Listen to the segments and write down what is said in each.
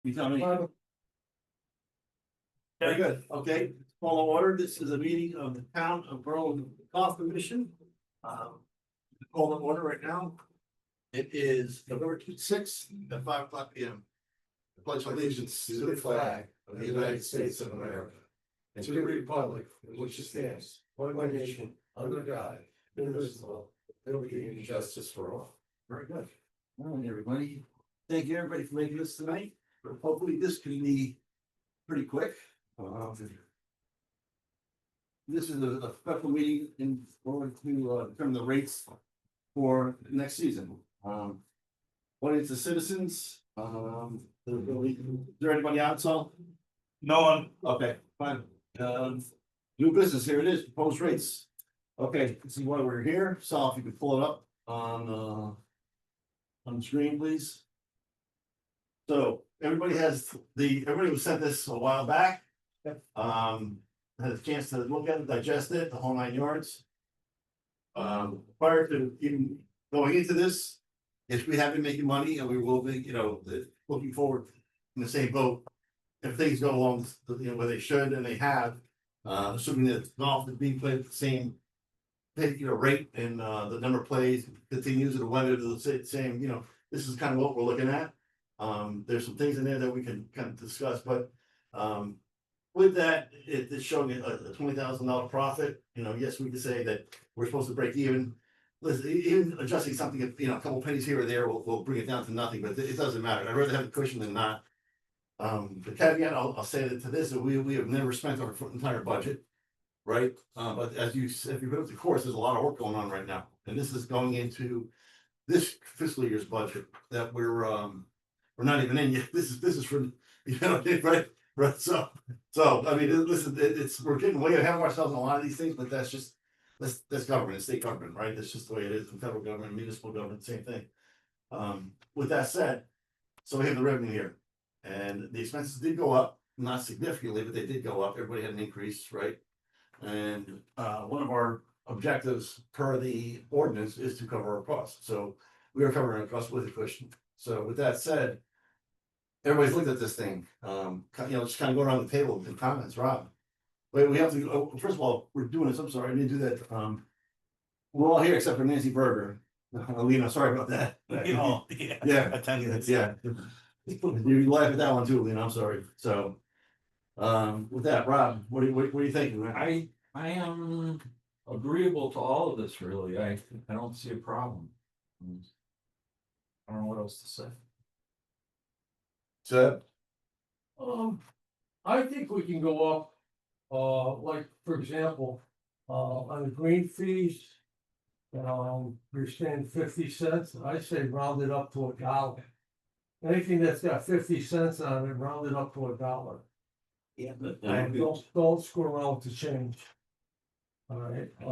You tell me. Very good, okay, call to order, this is a meeting of the town of Berlin Golf Commission. Call to order right now. It is November 6th at 5 o'clock p.m. I pledge allegiance to the flag of the United States of America and to the republic for which it stands, one nation, under God, indivisible, liberty and justice for all. Very good. All right, everybody. Thank you, everybody, for making this tonight. Hopefully, this can be pretty quick. This is a special meeting in order to determine the rates for next season. What is the citizens? Is there anybody out? So No one. okay, fine. New business. Here it is. Proposed rates. Okay, this is why we're here. So if you could pull it up on the screen, please. So everybody was sent this a while back. Had a chance to look at it, digest it, the whole 9 yards. Prior to even going into this, if we have been making money and we will be, looking forward in the same boat. If things go along, where they should and they have, assuming that golf is being played at the same, rate and the number of plays continues at a weather to the same, this is kind of what we're looking at. There's some things in there that we can kind of discuss, but with that, it's showing a $20,000 profit. Yes, we could say that we're supposed to break even. Listen, even adjusting something, a couple pennies here or there will bring it down to nothing, but it doesn't matter. I'd rather have a cushion than not. The caveat, I'll say that to this, that we have never spent our entire budget, right? But if you go to the course, there's a lot of work going on right now, and this is going into this fiscal year's budget that we're not even in yet. This is for right. So I mean, listen, we're getting way ahead of ourselves on a lot of these things, but that's just that's government, it's state government, right? That's just the way it is. The federal government, municipal government, same thing. With that said, so we have the revenue here, and the expenses did go up, not significantly, but they did go up. Everybody had an increase, right? And one of our objectives per the ordinance is to cover our costs. So we are covering our costs with a cushion. So with that said, everybody's looked at this thing, just kind of go around the table with the comments. Rob, wait, we have to, first of all, we're doing this, I'm sorry, I didn't do that. We're all here except for Nancy Berger. Alina, sorry about that. Yeah. Attendance. Yeah. You laugh at that one too, Alina, I'm sorry. So, with that, Rob, what are you thinking, man? I am agreeable to all of this, really. I don't see a problem. I don't know what else to say. So, I think we can go up, like, for example, on the green fees. You're saying 50 cents, I say round it up to $1. Anything that's got 50 cents on it, round it up to $1. yeah, And don't screw around with the change. All right, but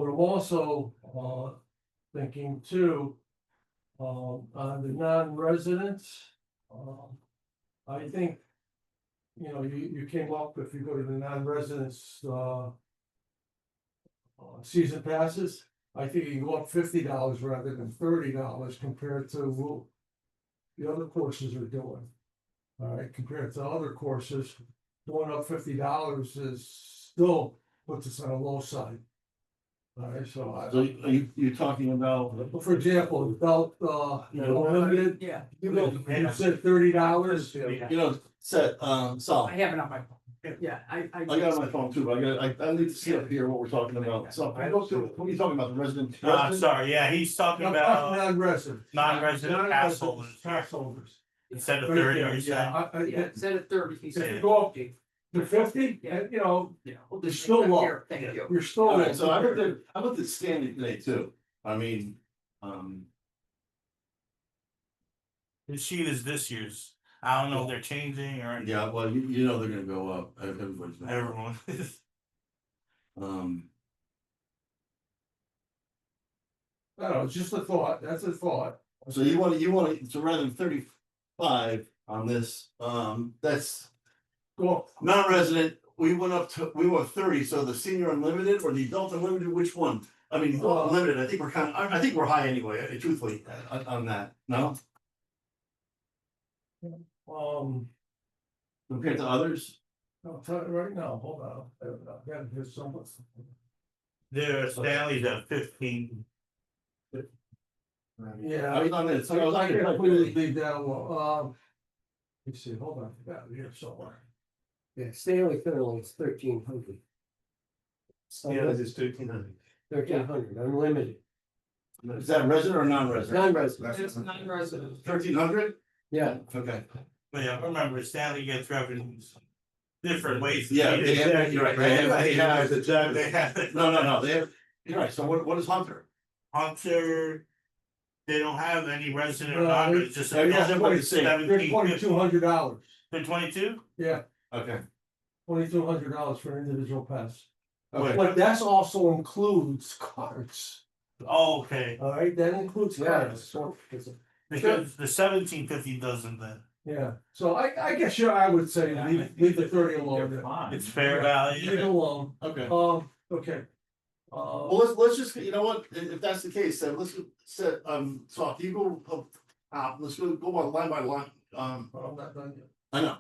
I'm also, thinking too, on the non-residents, I think, you came up, if you go to the non-residents, season passes, I think you can go up $50 rather than $30 compared to what the other courses are doing. All right, compared to other courses, going up $50 is still puts us on a low side. All right, so so you're talking about, for example, adult, unlimited, Yeah, you said $30. set, Sal, I have it on my phone. Yeah, I I got it on my phone too, but I need to see up here what we're talking about. So, what are you talking about, the resident? Sorry, yeah, he's talking I'm about talking non-resident. non-resident pass holders. Pass holders. Instead of Right 30, there, you're saying? yeah, instead of 30, he If said. you go up to 50, Yeah. We'll we'll it's just still make that low. here. Thank you. You're still. Alright, so I looked at standing today too. I mean, His sheet is this year's. I don't know if they're changing or yeah, well, you know they're gonna go up. Everybody's gonna go up. everyone. I don't know, it's just a thought, that's a thought. So you want so rather than 35 on this, that's Go, non-resident, we went 30, so the senior unlimited or the adult unlimited, which one? I mean, unlimited, I think we're high anyway, truthfully, on that, no? Compared to others? I'll tell you right now, hold on, I've got here somewhere. There, Stanley's at 15. Yeah. I was on it, so I was I on can it. completely leave that one, let's see, hold on, I got it here somewhere. Yeah, Stanley Federal is 1,300. Yeah, it's 1,300. 1,300, unlimited, Is that resident or non-resident? non-resident, It's non-resident. 1,300? yeah. Okay. But yeah, remember Stanley gets revenues different ways. Yeah, they have, you're right, they have, They have. no, they have, you're right, so what is Hunter? Hunter, they don't have any resident or No, non, they- it's just. yeah, they're about the same. They're $2,200, They're 22? yeah, Okay. $2,200 for an individual pass. Okay. But that's also includes cards, Oh, okay, all right, that includes Yeah, cards, so, because the 1750 doesn't then, yeah, so I guess, yeah, I would say leave the 30 alone. They're fine. it's fair Leave value. it alone, Okay. okay. Well, let's just, you know what, if that's the case, then let's set, so if you go, let's go on line by line, I'm not done yet. I know,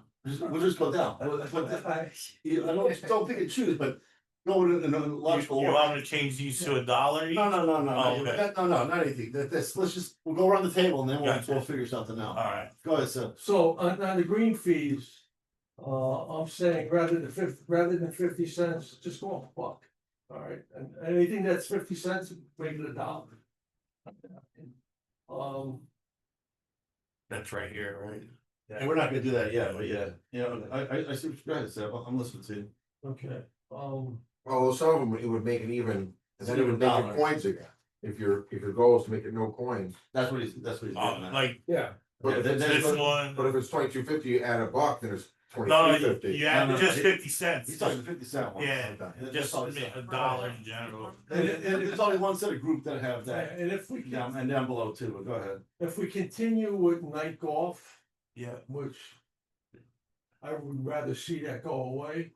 we'll just go down. But I don't pick and choose, but go in a You logical you order. want to change these to $1 each? No, Oh, okay. no, not anything, let's just, we'll go around the table and then Gotcha. we'll figure something out. Alright, Go ahead, sir. So on the green fees, I'm saying rather than 50 cents, just go up a buck. All right, and anything that's 50 cents, make it $1. that's right here, right? And we're not gonna do that yet, but yeah, I see what you're trying to say, I'm listening to you. okay, Well, some of them, it would make it even, and then it would make $1. it coins again. If your goal is to make it no coins, That's what he's getting at. Like yeah, but if it's, this but one, if it's 22.50, you add a buck, then it's no, 22.50. you have No, no, just he- 50 cents. He's talking 50 cent one. Yeah, Okay. just That's all he's saying. $1 in general. And there's only one set of group that have that, and if we down, and down below too, but go ahead. if we continue with night golf, Yeah, which I would rather see that go away,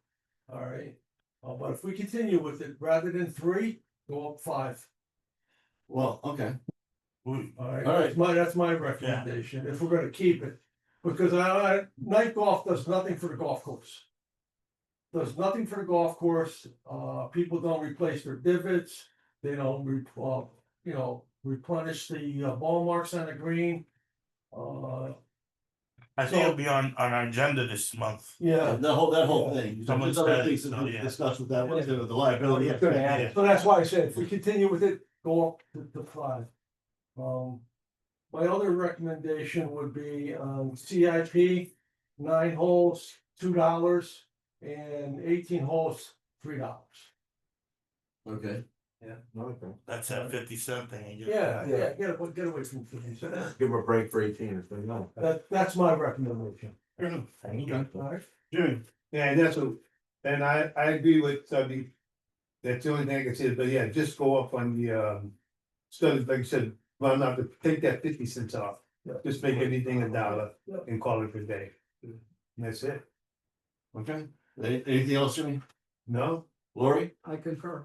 all right? But if we continue with it, rather than 3, go up 5. Well, okay, we, All right, All right. that's my recommendation, if we're gonna keep it, because night golf does nothing for the golf course. Does nothing for the golf course, people don't replace their divots, they don't replenish the ball marks on the green. I think it'll be on our agenda this month. Yeah, that whole thing, Someone there's other said, things so, to yeah. discuss with that, what's the liability. It's gonna happen. so that's why I said, if we continue with it, go up to 5. My other recommendation would be, CIP, 9 holes, $2, and 18 holes, $3. Okay, Yeah, okay. That's that 50 cent thing. Yeah, get away from 50 cents. Give them a break for 18 or something, no. That's my recommendation. okay, All right, Jimmy, yeah, and that's what, and I agree with Tubby. That's the only thing I can say, but yeah, just go up on the studies, like you said, well, not to take that 50 cents off. Yeah. Just make everything $1 Yeah. and call it a day. And that's it. okay, anything else, Jimmy? No? Lori? I concur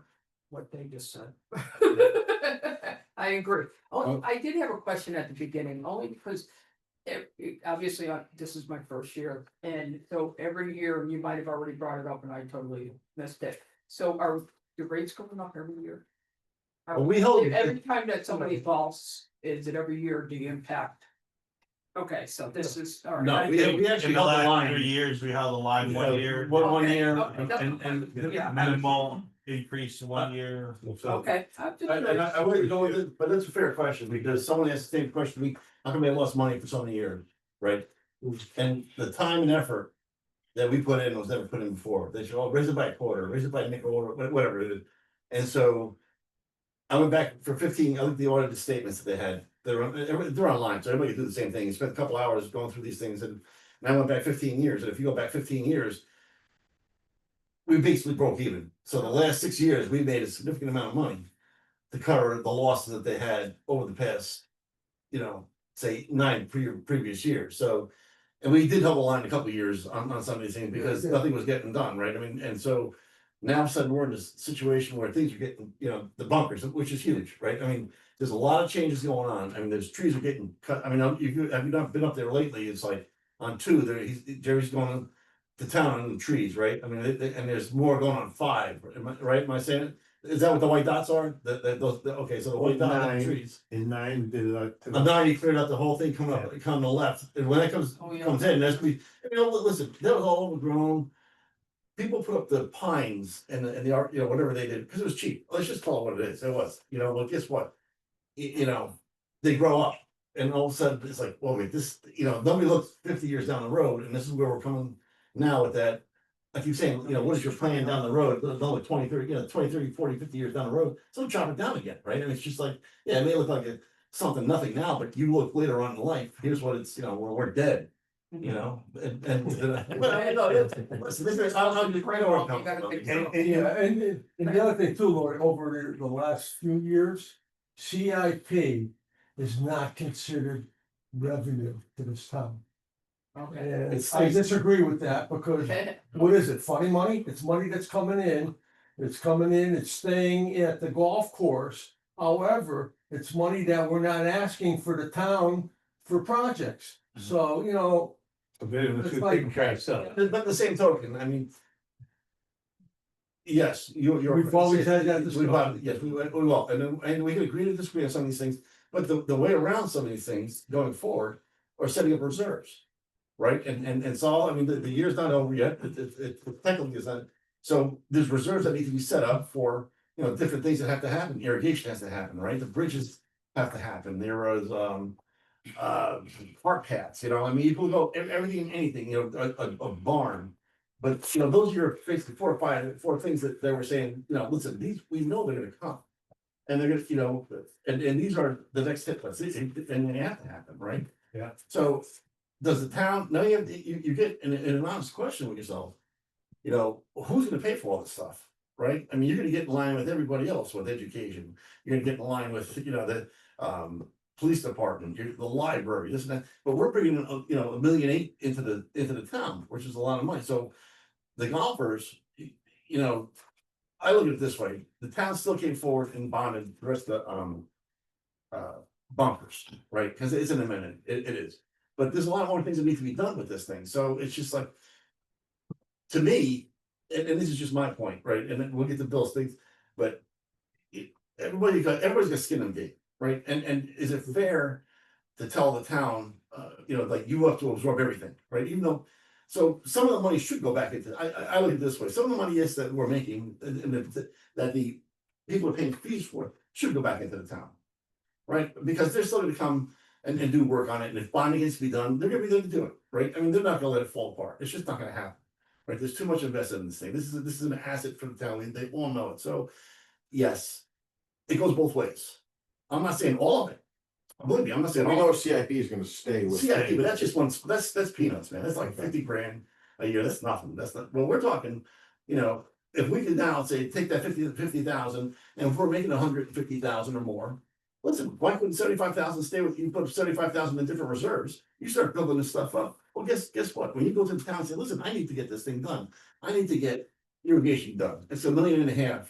what they just said. I agree. Oh, I did have a question at the beginning, only because obviously, this is my first year, and so every year, you might have already brought it up and I totally missed it. So are the rates going up every year? Well, we hold- Every time that somebody falls, is it every year the impact? Okay, so this is, all right. No, I we think- actually In the held the last line. 3 years, we held the line 1 year. One Okay, year, okay, that's And fine. Yeah. minimal increase 1 year. Okay. I'm just I wouldn't go with it, but that's a fair question, because someone asked the same question to me, how come they lost money for so many years, right? And the time and effort that we put in was never put in before, they should all raise it by a quarter, raise it by a nickel, or whatever it is. And so I went back for 15, I looked at the audited statements that they had, they're online, so everybody can do the same thing, you spent a couple hours going through these things, and I went back 15 years, and if you go back 15 years. We basically broke even, so the last 6 years, we made a significant amount of money. To cover the losses that they had over the past, say 9 previous years, so. And we did hold the line a couple of years on some of these things, because Yeah. nothing was getting done, right, I mean, and so. Now all of a sudden, we're in this situation where things are getting, the bunkers, which is huge, right, I mean, there's a lot of changes going on, I mean, there's trees are getting cut, I mean, have you not been up there lately, it's like. on two, there, Jerry's going to town on the trees, right? I mean, and there's more going on 5, right? Am I saying it? Is that what the white dots are? Okay, so the white dot on the 9. trees. In 9, we did it to On the- 9, he cleared out the whole thing coming up, coming to the left, and when that comes Oh, yeah. in, that's we, listen, that was all overgrown. People put up the pines and the art, whatever they did, because it was cheap. Let's just call it what it is. It was, well, guess what? They grow up and all of a sudden it's like, well, wait, this, nobody looks 50 years down the road, and this is where we're coming now with that. I keep saying, what is your plan down the road? It's only 20, 30, 20, 30, 40, 50 years down the road. So chop it down again, right? And it's just like, yeah, it may look like something, nothing now, but you look later on in life, here's what it's, when we're dead. But I know, listen, this is, I'm just right over. You gotta pick And, Yeah, and the other thing too, Lord, over the last few years, CIP is not considered revenue to this town. Okay. And It's- I disagree with that because what is it, funny money? It's money that's coming in. It's coming in, it's staying at the golf course. However, it's money that we're not asking for the town for projects. So, a bit of It's a like- taking care of itself. But the same token, I mean. Yes, you're. We've always had that discussion. Yes, we will, and we can agree to disagree on some of these things, but the way around some of these things going forward are setting up reserves. Right, and it's all, I mean, the year's not over yet, it technically is not, so there's reserves that need to be set up for, different things that have to happen, irrigation has to happen, right, the bridges have to happen, there was, park paths, I mean, you can go, everything and anything, a barn. But, those are your basically 4 or 5 things that they were saying, listen, these, we know they're gonna come. And they're gonna, and these are the next hit list, and they have to happen, right? Yeah. So, does the town, now you get an honest question with yourself. Who's gonna pay for all this stuff, right? I mean, you're gonna get in line with everybody else with education, you're gonna get in line with, the police department, the library, this and that, but we're bringing in, $1.8 million into the town, which is a lot of money, so. The golfers, I look at it this way, the town still came forward and bonded the rest of the bumpers, right? Cause it is an amendment, it is. But there's a lot more things that need to be done with this thing, so it's just like. To me, and this is just my point, right, and then we'll get to Bill's things, but. Everybody's got skin in the game, right, and is it fair to tell the town, like you have to absorb everything, right, even though. So some of the money should go back into, I look at it this way, some of the money is that we're making, and that the people are paying fees for, should go back into the town. Right, because they're still gonna come and do work on it, and if bonding needs to be done, they're gonna be there to do it, right? I mean, they're not gonna let it fall apart, it's just not gonna happen. Right, there's too much invested in this thing, this is an asset for the town, they all know it, so, yes. It goes both ways. I'm not saying all of it. Believe me, I'm not So saying we all know of it. CIP is gonna stay with. CIP, but that's just one, that's peanuts, man, that's like 50 grand a year, that's nothing, that's not, well, we're talking, if we could now say, take that 50,000, and if we're making 150,000 or more. Listen, why couldn't 75,000 stay with you, put 75,000 in different reserves, you start building this stuff up, well, guess what, when you go to the town and say, listen, I need to get this thing done, I need to get irrigation done, it's $1.5 million.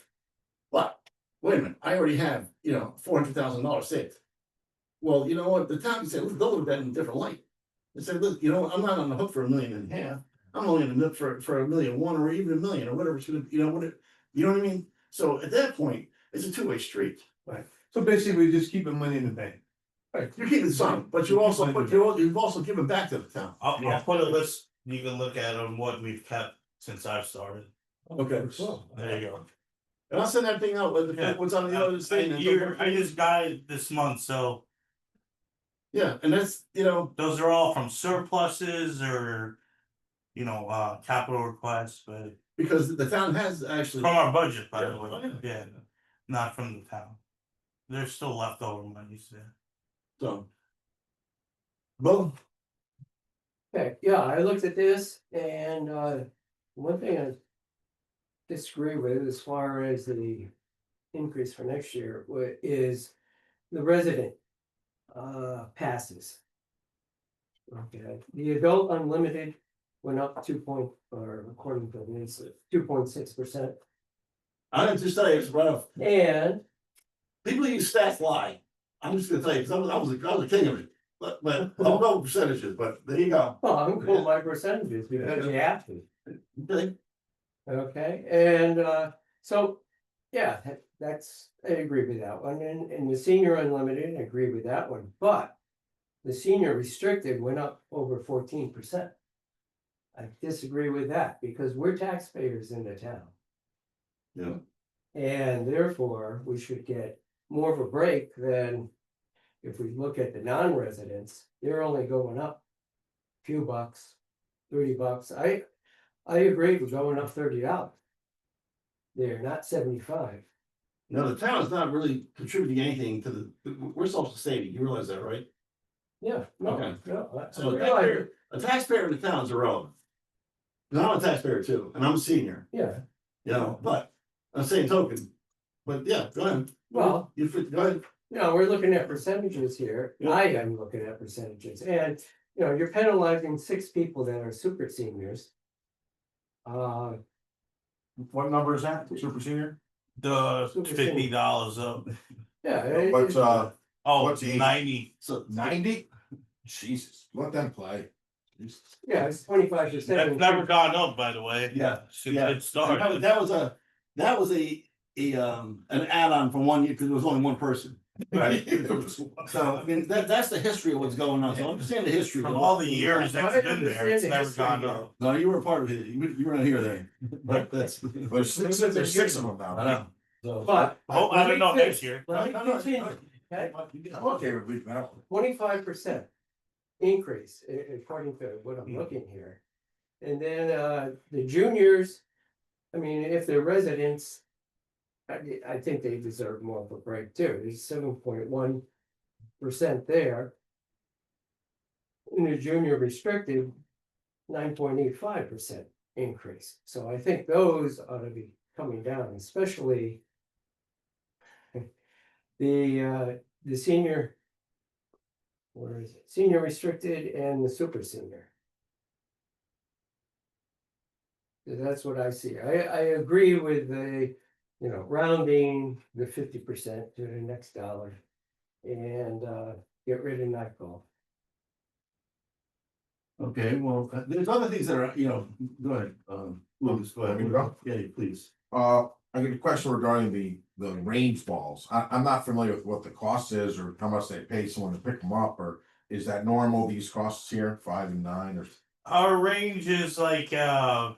But, wait a minute, I already have, $400,000 saved. Well, you know what, the town can say, let's look at that in a different light. And say, look, I'm not on the hook for $1.5 million, I'm only on the hook for $1.1 million or even $1 million or whatever it's gonna, you know what I mean? So at that point, it's a two-way street. So basically, we just keeping money in the bank. Right, you're keeping some, but you've also given back to the town. I'll put a list, you can look at on what we've kept since I've started. Okay. There you go. And I'll send that thing out, Yeah. what's on the other thing. I just got it this month, so Yeah, and that's, those are all from surpluses or. Capital requests, but because the town has actually. from our budget, by the Yeah. way, yeah, not from the town. There's still leftover monies there. So. Well, Okay, yeah, I looked at this and one thing I disagree with as far as the increase for next year is the resident passes. Okay, the adult unlimited went up according to this, 2.6%. I didn't just tell you, it's right off. And People use stats lie. I'm just gonna tell you, because I was a king of it. but I'll know percentages, but there you go. Well, I'm going by percentages because you have to. Okay. Okay, and so, yeah, that's, I agree with that one, and the senior unlimited, I agree with that one, but. The senior restricted went up over 14%. I disagree with that because we're taxpayers in the town. Yeah. And therefore, we should get more of a break than. If we look at the non-residents, they're only going up. Few bucks, $30. I agree with going up $30. They're not 75. No, the town is not really contributing anything to we're self-sustaining, you realize that, right? Yeah, no, Okay. no. So I realize a taxpayer in the town is irrelevant. Now, I'm a taxpayer too, and I'm a senior, yeah, you know, but I'm saying token. But yeah, go ahead. well, Go ahead. we're looking at percentages here. Yeah. I am looking at percentages and, you're penalizing 6 people that are super seniors. What number is that, super senior? The Super $50 up. Yeah. What's, Oh, What's the age? 90. So 90? Jesus, let them play. Jesus. Yeah, it's 25%. That's never gone up, by the way. Yeah, Since yeah. it started. That was an add-on for 1 year because there was only one person. Right. So I mean that's the history of what's going on. So understand the history. From all the years that's been there, it's never gone up. No, you were a part of it. You were not here then. But that's. There's 6 of them now. I know. So. But. Oh, I don't know next year. Let me continue, okay? I'm okay with leaving that one. 25% increase according to what I'm looking here. And then the juniors, I mean, if they're residents. I think they deserve more of a break too. There's 7.1% there. In the junior restricted, 9.85% increase. So I think those ought to be coming down, especially. The senior. Where is it? Senior restricted and the super senior. So that's what I see. I agree with the, rounding the 50% to the next dollar. And get rid of night golf. Okay, well, there's other things that are, go ahead, Lucas, go ahead. Want me to go? Yeah, please. I get a question regarding the range balls. I'm not familiar with what the cost is or how much they pay someone to pick them up, or is that normal, these costs here, 5 and 9 or? Our range is like, the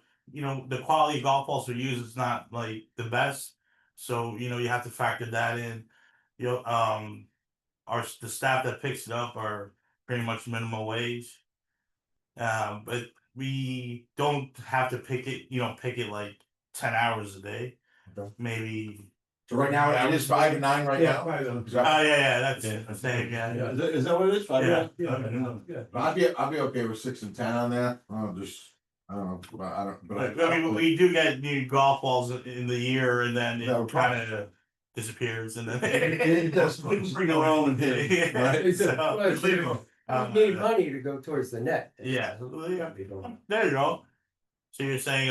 quality of golf balls we use is not like the best. So, you have to factor that in. The staff that picks it up are pretty much minimum wage. But we don't have to pick it like 10 hours a day. Okay. Maybe. So right now, it is 5 and 9 right Yeah, now? 5 and 9. Is Oh, that- yeah, that's the same, yeah. Is that what it is? Yeah. I'd be okay with 6 and 10 on that, I don't know, but I don't, but I mean, we do get new golf balls in the year and then Yeah, it kind of disappears and then. It does. We can bring our own and hit it, right? It's a- So, well, um, You need money to go towards the net. Yeah, there you go. So you're saying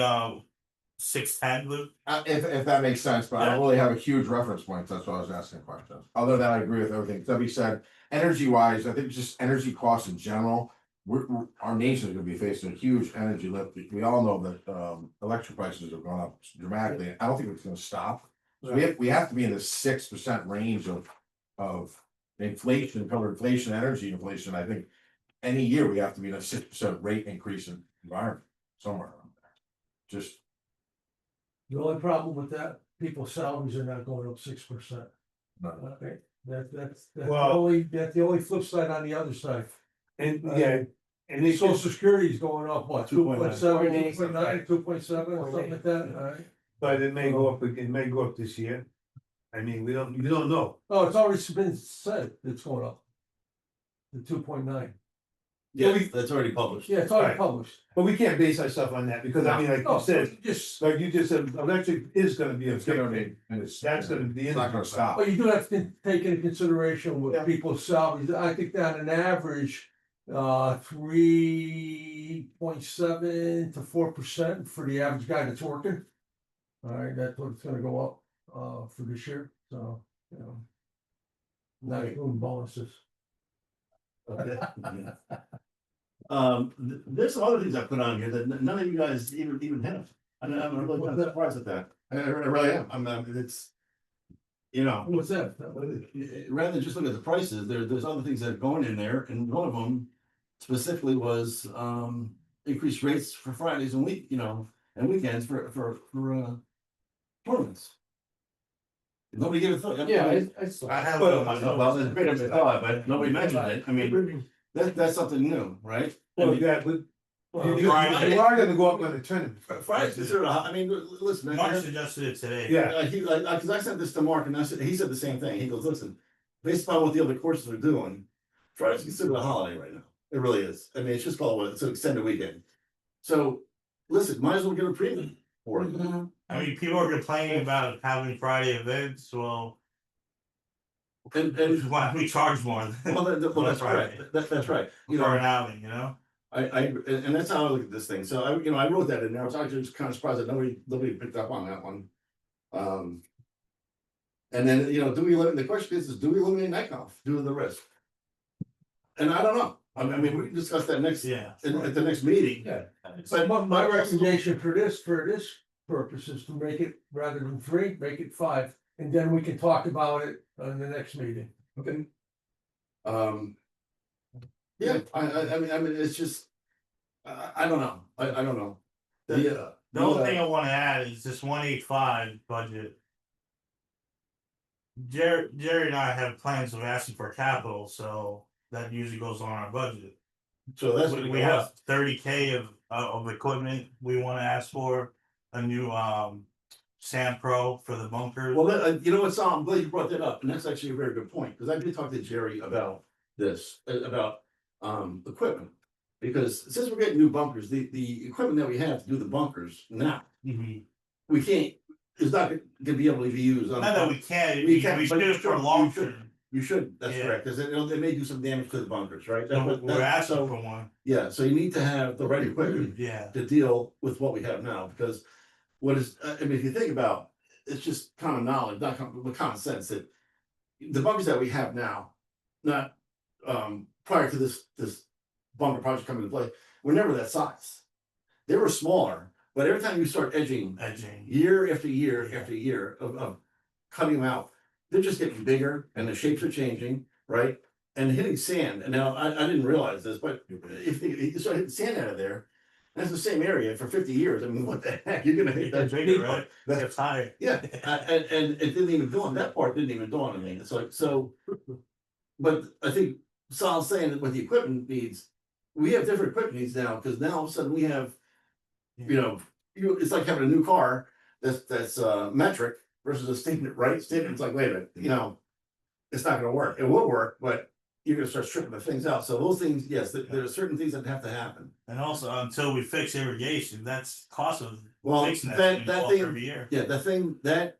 610, Luke? if that makes sense, but I don't really have a huge reference point, that's why I was asking questions. Other than I agree with everything Debbie said, energy wise, I think just energy costs in general. Our nation is gonna be facing a huge energy lift. We all know that electric prices have gone up dramatically. I don't think it's gonna stop. So we have to be in the 6% range of inflation, cover inflation, energy inflation. I think any year we have to be in a 6% rate increase in environment somewhere around there. Just The only problem with that, people's salaries are not going up 6%. no. Okay, that's Well- that's the only flip side on the other side. And yeah, and they Social just, security is going up, what, 2.9. 2.7, 2.9, 2.7, or something like that, alright? but it may go up, it may go up this year. I mean, we don't know. Oh, it's already been said, it's going up. The 2.9, Yeah, that's already published. yeah, it's already Right. published. But we can't base ourselves on that, because I mean, like No, you said, just, electric is gonna be a It's gonna big, be, and it's that's gonna be. it's not gonna stop. but you do have to take into consideration Yeah. what people's salaries, I think that on average, 3.7 to 4% for the average guy that's working. Alright, that's what it's gonna go up, for this year, so, Not including bonuses. Okay. There's some other things I put on here that none of you guys even have. I'm really kind of surprised at that. I really am. It's, you know, What's that? rather than just look at the prices, there's other things that are going in there, and one of them specifically was, increased rates for Fridays and and weekends for tournaments. Nobody gave a thought. Yeah, I saw. I have. Well, it on my Well, notes. it's great if they thought, but nobody mentioned it. I mean, that's something new, right? I Well, mean, yeah, but you Friday. are gonna go up on the tournament. Friday's considered, I mean, listen. Mark suggested it today. Yeah, Cause I sent this to Mark and he said the same thing. He goes, listen, based upon what the other courses are doing, Friday's considered a holiday right now. It really is. I mean, it's just called, it's an extended weekend. So, listen, might as well give a premium for it. I mean, people are complaining about having Friday events, well, And, why we charge more well, that's right. That's right. You for an know, outing, you know? and that's how I look at this thing. So I wrote that in there. I was actually just kind of surprised that nobody picked up on that one. And then, do we eliminate, the question is do we eliminate night golf due to the risk? And I don't know. I mean, we can discuss that next, Yeah. at the next meeting. Yeah. But My recommendation for this purpose is to make it, rather than 3, make it 5, and then we can talk about it on the next meeting. Okay. Yeah, I mean, it's just, I don't know. I don't know. The only thing I wanna add is this 185 budget. Jerry and I have plans of asking for capital, so that usually goes on our budget. So that's. We have 30K of equipment we wanna ask for, a new Sand Pro for the bunkers. Well, you know what, Sal, I'm glad you brought that up, and that's actually a very good point, because I did talk to Jerry about this, about equipment. Because since we're getting new bunkers, the equipment that we have to do the bunkers now, Mhm. we can't, it's not gonna be able to be used on. Not that we can't, We we can't, but should you for should, long you should. term. You should, that's Yeah. correct, because they may do some damage to the bunkers, right? So we're asking So, for one, yeah, so you need to have the right equipment yeah. to deal with what we have now, because what is, I mean, if you think about, it's just common knowledge, not but common sense, that the bunkers that we have now, not prior to this bunker project coming into play, were never that size. They were smaller, but every time you start edging Edging. year after year after year of cutting them out, they're just getting bigger and the shapes are changing, right? And hitting sand, and now I didn't realize this, but if you start hitting sand out of there, that's the same area for 50 years. I mean, what the heck? You're gonna hit that Bigger, big right? That's It's higher. yeah, and it didn't even dawn, that part didn't even dawn on me. It's like, so. But I think Sal's saying that with the equipment needs, we have different equipment needs now, because now all of a sudden we have, it's like having a new car that's metric versus a statement, right? Statement, it's like, wait a minute, it's not gonna work. It will work, but you're gonna start stripping the things out. So those things, yes, there are certain things that have to happen. And also, until we fix irrigation, that's cost of Well, fixing that that thing, every year. yeah, that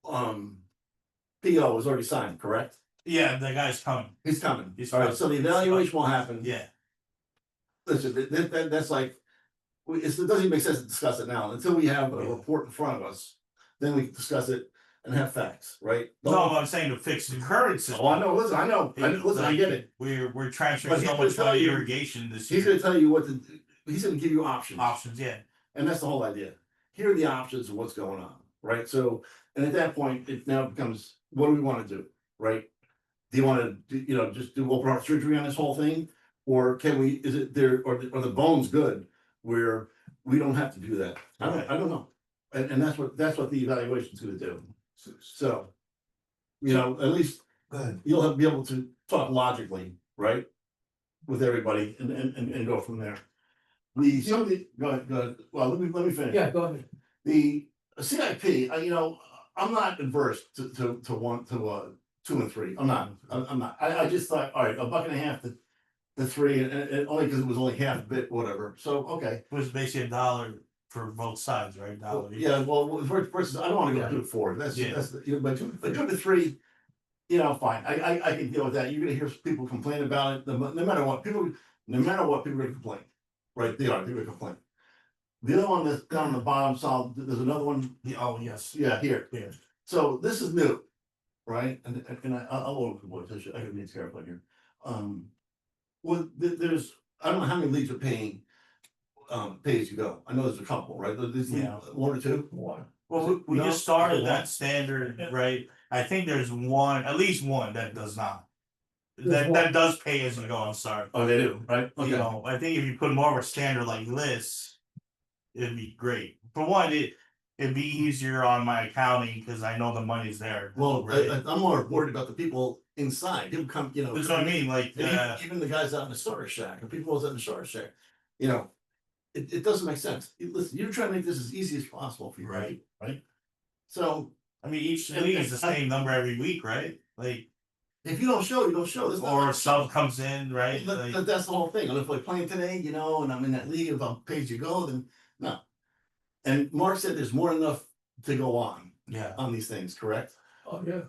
PO was already signed, correct? Yeah, the guy's coming, He's coming. He's All right, coming. so the evaluation will happen. yeah. Listen, that's like, it doesn't even make sense to discuss it now, until we have a report in front of us, then we can discuss it and have facts, right? No, I'm saying to fix the current system. Oh, I know, listen, listen, I get it, We're transferring But so he's much gonna tell you- irrigation this he's gonna year. tell you he's gonna give you options. Options, yeah. And that's the whole idea. Here are the options of what's going on, right? So, and at that point, it now becomes, what do we wanna do, right? Do you wanna, just do open heart surgery on this whole thing? Or can we, is it there, or the bones good, where we don't have to do that? I don't know. And that's what the evaluation's gonna do. So, at least you'll be able to talk logically, right? With everybody and go from there. Go ahead, well, let me finish. Yeah, go ahead. The CIP, I'm not adverse to 2 and 3. I'm not. I just thought, all right, $1.50 to 3, and only because it was only half a bit, whatever. So, okay. It was basically $1 for both sides, right? $1 each. Yeah, well, versus, I don't wanna go 2 to 4. But 2 to 3, fine. I can deal with that. You're gonna hear people complain about it, no matter what, people are gonna complain. Right, they're gonna complain. The other one that's down on the bottom, so there's another one. Oh, yes. Yeah, here. Yeah. So this is new, right? And I'll open the tissue. I can be careful here. well, there's, I don't know how many leagues are paying. Pay as you go, I know there's a couple, right, there's Yeah. one or two. One. Well, we No, just started one. that standard, right? I think there's one, at least one that does not. That one. does pay as you go, I'm sorry. Oh, they do, right, You okay, know, I think if you put more of a standard like this, it'd be great. For one, it'd be easier on my accounting, cause I know the money's there. well, right? I'm more worried about the people inside, who come, you know. That's what I mean, like, And even the guys out in the starter shack, and people out in the starter shack, you know, it doesn't make sense. Listen, you're trying to make this as easy as possible for you, right? Right? So, I mean, each league is the same number every week, right? Like, if you don't show, you don't show. That's not- or sub comes in, right? Like, That's the whole thing. And if we're playing today, you know, and I'm in that league, if I'm paid you go, then no. And Mark said there's more than enough to go on yeah. these things, correct? Oh, yeah.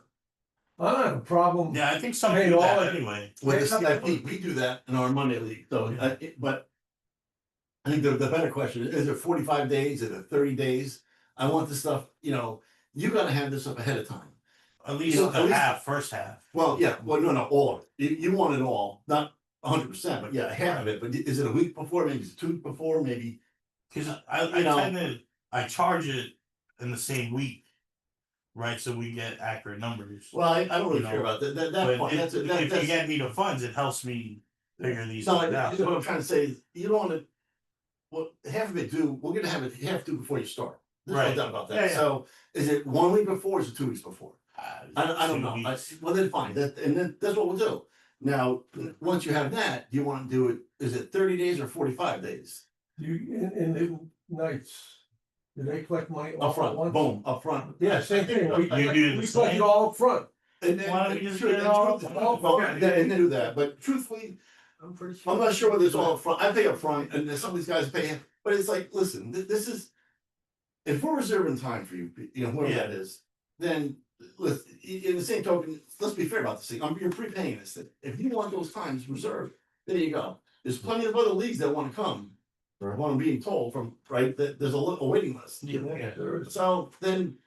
I don't have a problem. Yeah, I think some Hey, do all that it- anyway. With the Yeah. CIP, we do that in our Monday league, so, but. I think the better question is it 45 days, is it 30 days? I want this stuff, you know, you gotta have this stuff ahead of time. At least You know, the at least- half, first half. Well, yeah, well, no, all of it. You want it all, not 100%, but yeah, half of it. But is it a week before? Maybe it's 2 weeks before, maybe. Cause I You know. tend to, I charge it in the same week. Right, so we get accurate numbers. Well, I don't really You know, care about that But point. if you That's. get me the funds, it helps me figure these No, things out. what I'm trying to say is, you don't wanna, well, half of it due, we're gonna have it half due before you start. There's no Right. doubt about Yeah, that. yeah. So is it 1 week before, or is it 2 weeks before? I don't 2 know. weeks. Well, then fine, and then that's what we'll do. Now, once you have that, do you wanna do it, is it 30 days or 45 days? You, in the nights, do they collect money all Up at front, once? boom, up front. Yeah, same thing. We You do the we collect same? it all up front. And then, Why don't we just sure, get it and all truth- up front? okay, and then do that, but truthfully, I'm pretty sure. I'm not sure whether it's all upfront. I pay upfront, and then some of these guys pay, but it's like, listen, this is. If we're reserving time for you, you know, whoever Yeah. that is, then listen, in the same token, let's be fair about this thing. You're prepaying this. If you want those times reserved, there you go. There's plenty of other leagues that want to come. Or what I'm being told from, right, that there's a waiting list. There is. So then,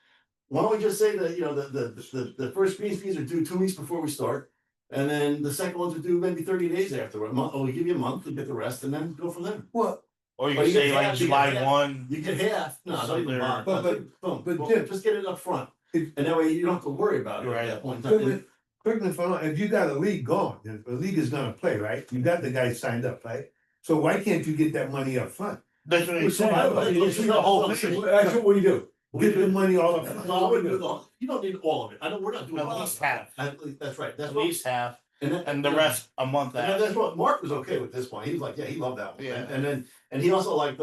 why don't we just say that, you know, the first green fees are due 2 weeks before we start. And then the second ones are due maybe 30 days after, a month, or we give you a month to get the rest and then go from there. Well, Or you Or can you say get like half, you July get half. 1. You get half, no, not even Something- bond, But- boom, but boom, Jim- just get it up front. It- And that way you don't have to worry about it at Right. that point in But time. Correct me if I'm wrong, if you got a league going, if the league is gonna play, right? You got the guys signed up, right? So why can't you get that money up front? That's what I'm It's saying. the whole thing. that's what we do. Get the money all up front. No, I wouldn't do all- you don't need all of it, we're not doing At all of least it. half. That's right, that's At what, least half, and and the rest a month And after. that's what Mark was okay with this point. He was like, yeah, he loved that one. Yeah. And then, and he also liked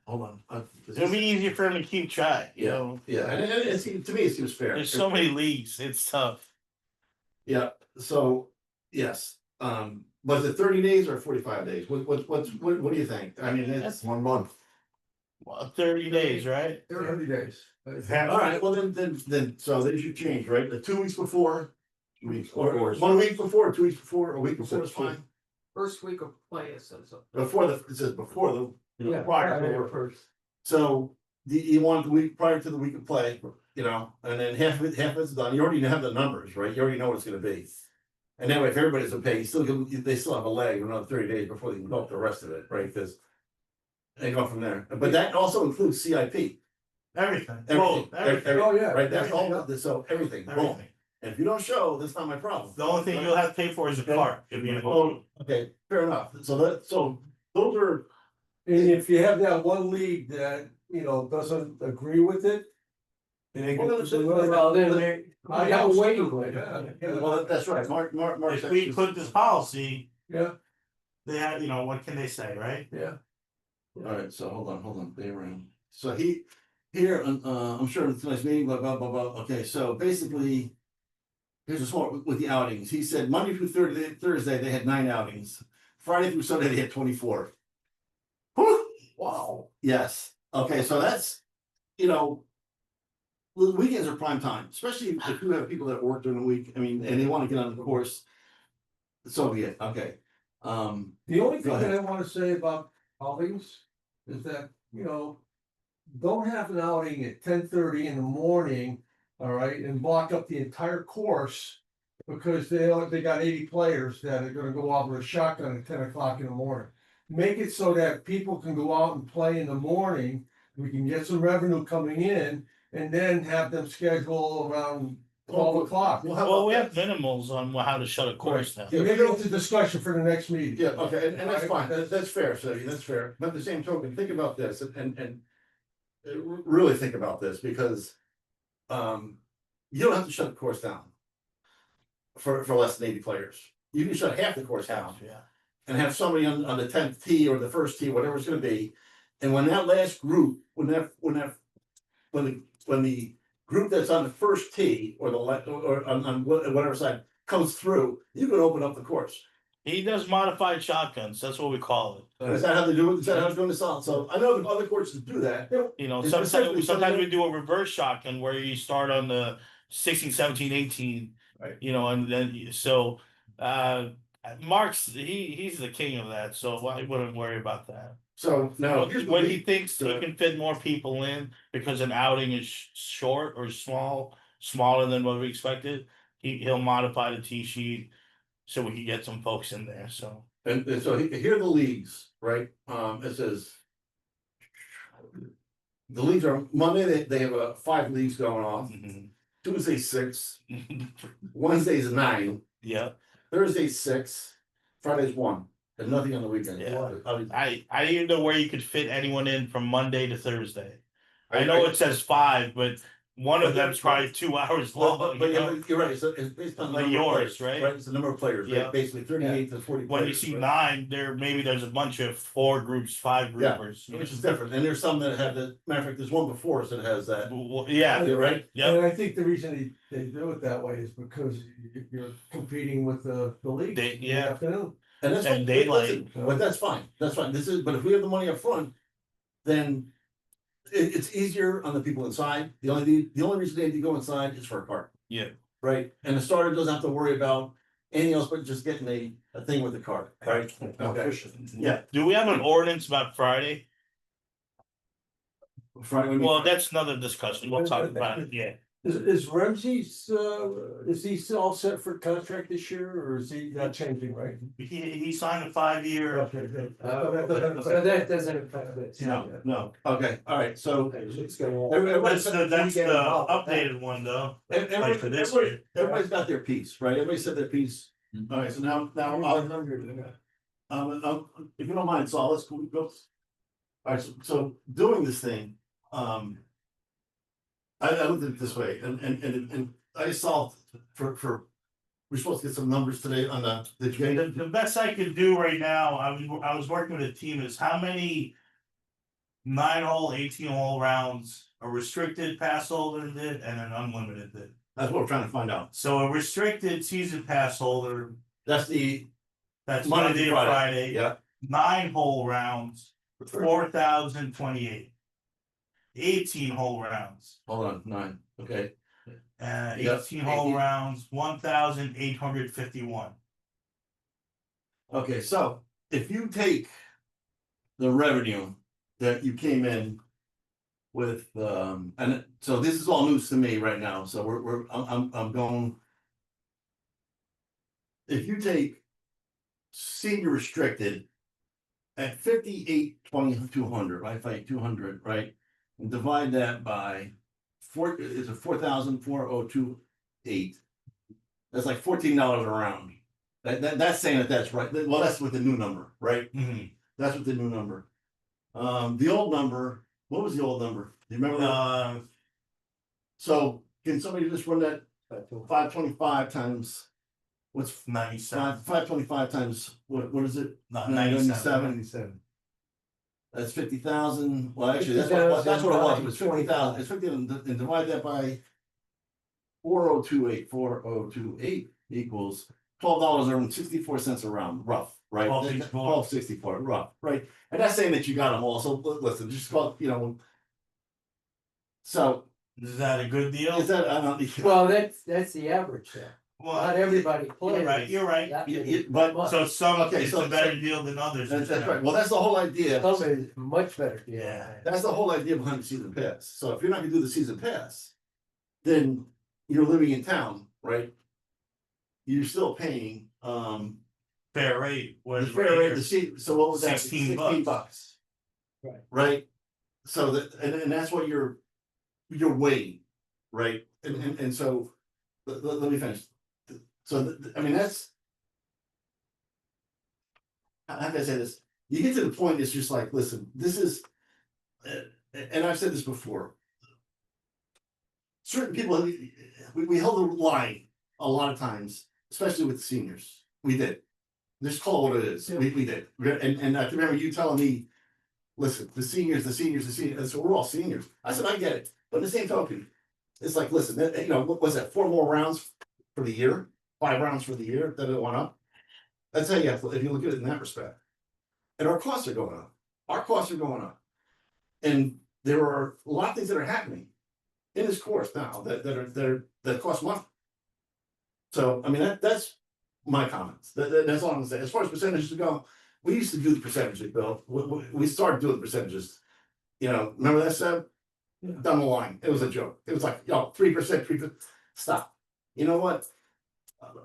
hold on. It'll be easier for him to keep track, you know. Yeah, and it seemed, to me, it seems fair. There's so many leagues, it's tough. Yeah, so, yes, was it 30 days or 45 days? What do you think? I mean, it's, 1 month. Well, 30 days, right? 30 days. Half- all right, well, then, so they should change, right? The 2 weeks before. Weeks Or before. 1 week before, 2 weeks before, a week before is fine. First week of play, it says. Before it says before the, you know, Yeah, prior. first. So you want the week prior to the week of play, you know, and then half of it's done. You already have the numbers, right? You already know what it's gonna be. And that way, if everybody's okay, they still have a leg another 30 days before they can go up the rest of it, right? Because they go from there. But that also includes CIP. Everything. Everything, Both, everything. Oh, yeah. Right, that's all, so everything, boom. Everything. And if you don't show, that's not my problem. The only thing you'll have to pay for is a cart. If you Oh, okay, fair enough. So those are, And if you have that one league that, you know, doesn't agree with it. And they Well, go- Well, then I have a waiting list. well, that's right, Mark. if we put this policy, Yeah, they have, you know, what can they say, right? yeah. Alright, so hold on, stay around. So here, I'm sure it's a nice meeting, blah, blah, blah, blah, okay, so basically. Here's a smart with the outings, he said Monday through Thursday, they had 9 outings, Friday through Sunday, they had 24. Whew, wow, yes, okay, so that's, you know. The weekends are prime time, especially if you have people that work during the week, I mean, and they wanna get on the course. So be it, okay, The only Go thing that ahead. I wanna say about outings is that, you know, don't have an outing at 10:30 in the morning, all right, and block up the entire course. because they got 80 players that are gonna go out with a shotgun at 10 o'clock in the morning. Make it so that people can go out and play in the morning, we can get some revenue coming in, and then have them schedule around 12 o'clock. Well, we have minimals on how to shut a course down. Yeah. Maybe it's a discussion for the next meeting. Yeah, okay, and that's fine, that's fair, so that's fair, but at the same token, think about this, and. Really think about this, because. You don't have to shut the course down. For less than 80 players, you can shut half the course down. Yeah. And have somebody on the 10th tee or the first tee, whatever it's gonna be. And when that last group, when the group that's on the first tee or the left or on whatever side comes through, you can open up the course. He does modified shotguns, that's what we call it. Is that how they do it? Is that how it's going to sound? So I know the other courses do that. You know, It's sometimes specifically sometimes we something- do a reverse shotgun where you start on the 16, 17, 18. Right. You know, and then so Mark's he's the king of that, so I wouldn't worry about that. So now here's When what he thinks he Sure. can fit more people in because an outing is short or smaller than what we expected, he'll modify the tee sheet so we can get some folks in there. So and so here are the leagues, right? It says. The leagues are Monday, they have 5 leagues going on, mhm. Tuesday 6, Wednesday's 9, Yeah, Thursday 6, Friday's 1, and nothing on the weekend. Yeah. I I didn't know where you could fit anyone in from Monday to Thursday. I know it says 5, but one of But them's that's- probably 2 hours well, long. but you know? you're right, it's based on the Like number of yours, players, right? It's the number of players, Yeah. right? Basically 38 to 40 When you players, see right? 9, maybe there's a bunch of 4 groups, 5 Yeah, groupers. Which is different, and there's some that have the, matter of fact, there's one before us that has that. Yeah, You're right, Yep. And I think the reason they do it that way is because you're competing with the league. Yeah. Afternoon. and that's And fine, daylight. listen, but that's fine, but if we have the money up front, then. It's easier on the people inside, the only reason they need to go inside is for a cart. Yeah. Right, and the starter doesn't have to worry about anything else but just getting a thing with the cart, right? Okay. Yeah. Do we have an ordinance about Friday? Friday, we meet- Well, that's another discussion. We'll talk about it. Yeah. Is Ramsey's, is he still all set for contract this year, or is he not changing, right? He signed a 5-year. Okay, good. So that doesn't affect this. No, okay, all right, so. It's gonna. That's the updated one though. Like for this year. Everybody's got their piece, right? Everybody said their piece. All right, so now, if you don't mind, Saul, let's go. All right, so doing this thing, I looked at it this way, and I solved for, we're supposed to get some numbers today on the The, the best I could do right now, I was working with a team, is how many 9-hole, 18-hole rounds a restricted pass holder did and an unlimited did. That's what we're trying to find out. So a restricted season pass holder, That's the, that's Monday Monday to to Friday, Friday, yeah. 9-hole rounds, 4,028. 18-hole rounds, Hold on, 9, okay. Yeah, 18-hole 18. rounds, 1,851. Okay, so if you take the revenue that you came in with, and so this is all news to me right now, so I'm going. If you take senior restricted at 58,200, right, 200, right? And divide that by 4,428. That's like $14 a round. That's saying that's right. Well, that's with the new number, right? Mhm. That's with the new number. The old number, what was the old number? Do you remember that? So can somebody just run that 525 times, what's 97. 525 times, what is it? 97. 97. That's 50,000, well, actually, that's what it was, it was 50,000, it's 50, and divide that by 4,028 equals $12.64 a round, rough, right? $12.64. $12.64, rough, right? And that's saying that you got them all, so listen, just call, so, Is that a good deal? is that, I don't. Well, that's the average there. Not Well, everybody plays. you're right, you're right. that You- many. you- but So some, Okay, it's so- a better deal than others. that's right, well, that's the whole idea. Some is much better. Yeah. That's the whole idea behind the season pass. So if you're not gonna do the season pass, then you're living in town, right? you're still paying, Fair rate the was fair right rate, here. the seat, so what was that? 16 bucks. Right. Right? So that, and that's what you're weighing, right? And so, let me finish. So, I mean, that's. How can I say this? You get to the point, it's just like, listen, this is, and I've said this before. Certain people, we held the line a lot of times, especially with seniors. We did. Just call it what it is. We did. And I can remember you telling me, listen, the seniors. And so we're all seniors. I said, I get it. But in the same token, it's like, listen, you know, what was that? 4 more rounds for the year, 5 rounds for the year that it went up. That's how you have to, if you look at it in that respect. And our costs are going up. Our costs are going up. And there are a lot of things that are happening in this course now that cost money. So, I mean, that's my comments. That's all I'm gonna say. As far as percentages go, we used to do the percentages, Bill. We started doing the percentages. You know, remember that, Seb? Yeah. Down the line, it was a joke. It was like, 3%, 3%. Stop. You know what?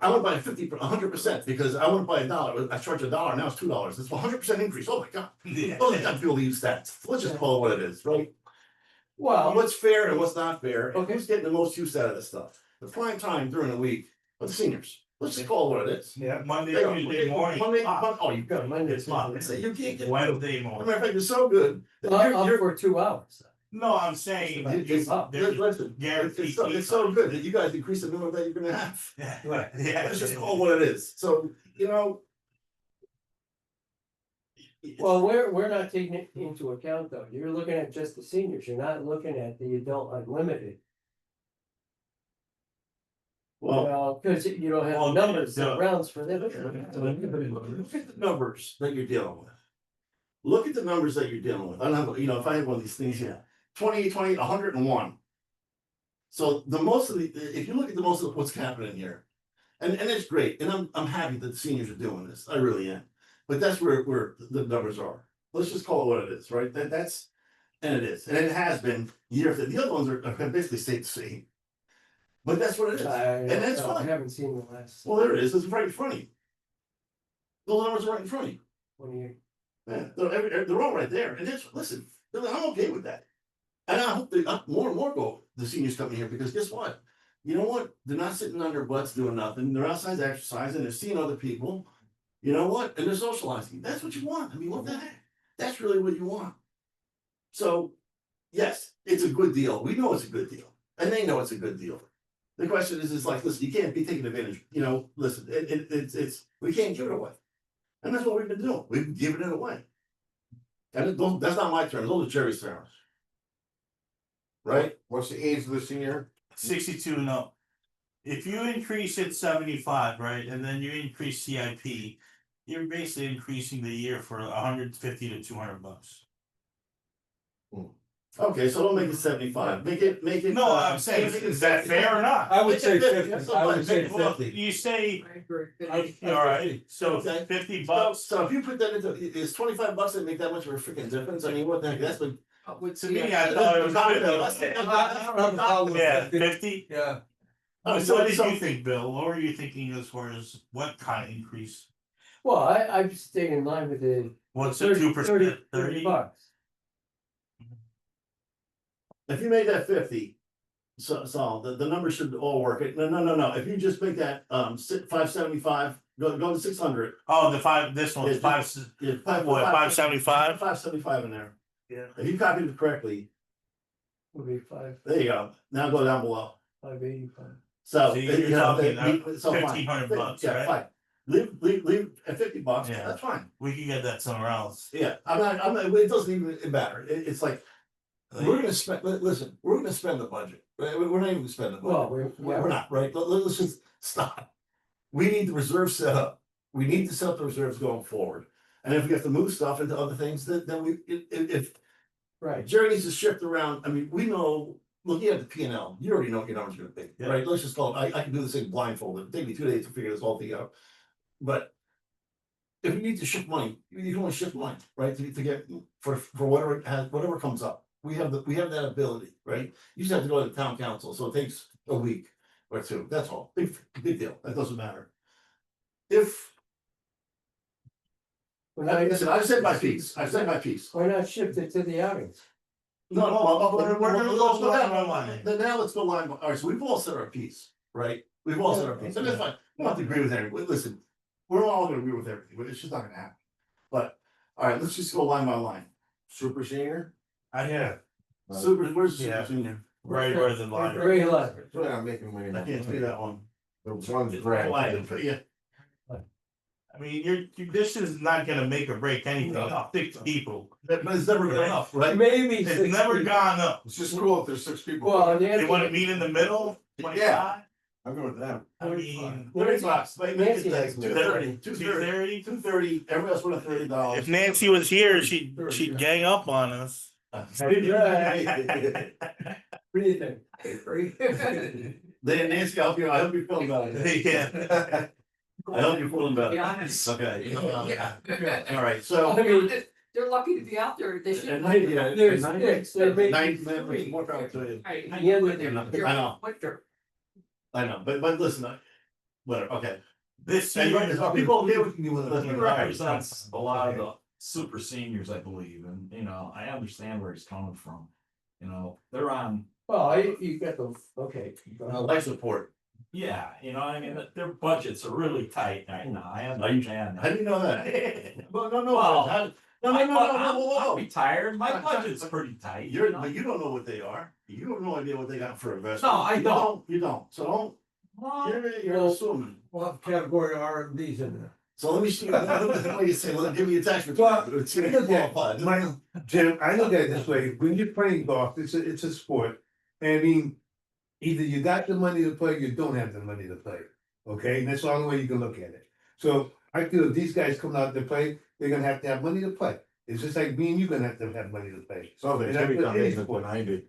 I would buy 100% because I wouldn't buy $1. I charge $1, now it's $2. It's a 100% increase. Oh my God. Yeah. Oh, I feel use that. Let's just call it what it is, right? Well, What's fair and what's not fair, and Okay. who's getting the most use out of this stuff? The prime time during the week of the seniors. Let's just call it what it is. Yeah, Monday, They go, Tuesday morning. Oh, you got Monday, It's fine. Monday. You can't get. Wednesday As a morning. matter of fact, it's so good. that up you're- for 2 hours. No, I'm saying. It's- there's Listen, guaranteed it's so good that you guys increase the number that you're gonna have. Yeah, right, yeah. Let's just call it what it is. So, you know. Well, we're not taking it into account though. You're looking at just the seniors. You're not looking at the adult unlimited. Well, Cause you don't Well, have numbers, the- rounds for them. look at the numbers that you're dealing with. Look at the numbers that you're dealing with. I don't have, you know, if I had one of these things here, 20, 101. So the most of the, if you look at the most of what's happening here, and it's great, and I'm happy that the seniors are doing this. I really am. But that's where the numbers are. Let's just call it what it is, right? That's and it is, and it has been year after the other ones are basically stayed the same. But that's what it is. And that's I fine. haven't seen the last Well, there it is. It's right in front of you. Those numbers are right in front of you. 20 years. Yeah, they're all right there. And that's, listen, I'm okay with that. And I hope more and more go, the seniors coming here, because guess what? You know what? They're not sitting on their butts doing nothing. They're outside exercising. They're seeing other people. You know what? And they're socializing. That's what you want. I mean, what the heck? That's really what you want. So, yes, it's a good deal. We know it's a good deal. And they know it's a good deal. The question is like, listen, you can't be taking advantage. You know, listen, it's we can't give it away. And that's what we've been doing. We've been giving it away. And that's not my terms, those are Jerry's terms. Right? What's the age of the senior? 62 and up. If you increase it 75, right, and then you increase CIP, you're basically increasing the year for 150 to 200 bucks. Okay, so don't make it 75. Make it. No, I'm saying, is that fair or not? I would say Make it 50, 50. I would say Well, 50. you say, I agree. all right, so Okay. 50 So, bucks. so if you put that into, is $25 that make that much of a freaking difference? I mean, what the heck, that's what. To me, I thought it was I don't have a problem with Yeah, 50. 50? Yeah, What did you think, Bill? What were you thinking as far as what kind of increase? Well, I'm just staying in line with the What's the 30 2%? 30 bucks. If you made that 50, so the numbers should all work. No. If you just make that 575, go to 600. Oh, this one's Yeah, five, Yeah, what, 575? 575 in there. Yeah. If you copied it correctly, Would be 5, there you go. Now go down below. 585. So. So you're you know, talking, so fine. 1,500 bucks, Yeah, right? fine. Leave at $50, Yeah. that's fine. We can get that somewhere else. Yeah, I'm not, it doesn't even matter. It's like, we're gonna spend, listen, we're gonna spend the budget, right? We're not even gonna spend the Well, budget. we're We're not, right? Let's just stop. We need the reserve set up. We need to set up the reserves going forward. And if we have to move stuff into other things, then we, if right. Jerry needs to shift around, I mean, we know, looking at the P and L, you already know what your numbers are gonna be, Yeah. right? Let's just call it, I can do this thing blindfolded. It'll take me 2 days to figure this whole thing out. But if you need to shift money, you can only shift money, right? To get for whatever comes up. We have that ability, right? You just have to go to the town council, so it takes a week or two. That's all. Big deal. That doesn't matter. if, Why not- listen, I've said my piece, I've said my piece. Why not shift it to the outings? No, We're gonna go line by line. Then now let's go line by, all right, so we've all said our piece, right? We've all said our piece, and that's fine, we don't have to agree with everything, listen, we're all gonna agree with everything, but it's just not gonna happen. But, all right, let's just go line by line. Super senior, Yeah, super, where's the Yeah. super senior? right where the line. Very light. That's what I'm making money. I can't see that one. The one's It's red. white. Yeah, I mean, this is not gonna make or break anything, No. 6 people, but it's never been enough, right? Maybe. it's 6 never feet. gone up. It's just cool if there's 6 people. Well, the They wanna other, meet in the middle, 25, I'm good with that. I mean. $30, make it Nancy like has- 230, 230. 230, everybody else wanted $30. If Nancy was here, she'd gang up on us. what do you think? Then Nancy, I hope you're feeling better. Yeah. I hope you're feeling better. Be honest. Okay. Yeah. All right, so. I mean, They're lucky to be out there, they should. there's 6, there may be Nine, 3. more power to you. Right. At the end of the- You're I know. winter. I know, but listen, whatever, okay. This And year, are people okay with me with He represents a lot of the super seniors, I believe, and, you know, I understand where he's coming from. You know, they're on, Well, you got the, okay. life support? yeah, you know, I mean, their budgets are really tight, I know, I understand. How do you know that? Well, no, Well, no, I'm retired, my budget's pretty tight. you know? But you don't know what they are. You have no idea what they got for investment. No, I don't. You don't, so don't, Well, you're assuming. We'll have category R and D's in there. So let me see, what you say, well, give me a tax Well, return. It's gonna qualify. Jim, I look at it this way, when you're playing golf, it's a sport, I mean. Either you got the money to play, or you don't have the money to play, okay, and that's the only way you can look at it. So I feel if these guys come out to play, they're gonna have to have money to play, it's just like me and you gonna have money to play. So And it's that's gonna be with done any in sport. 90.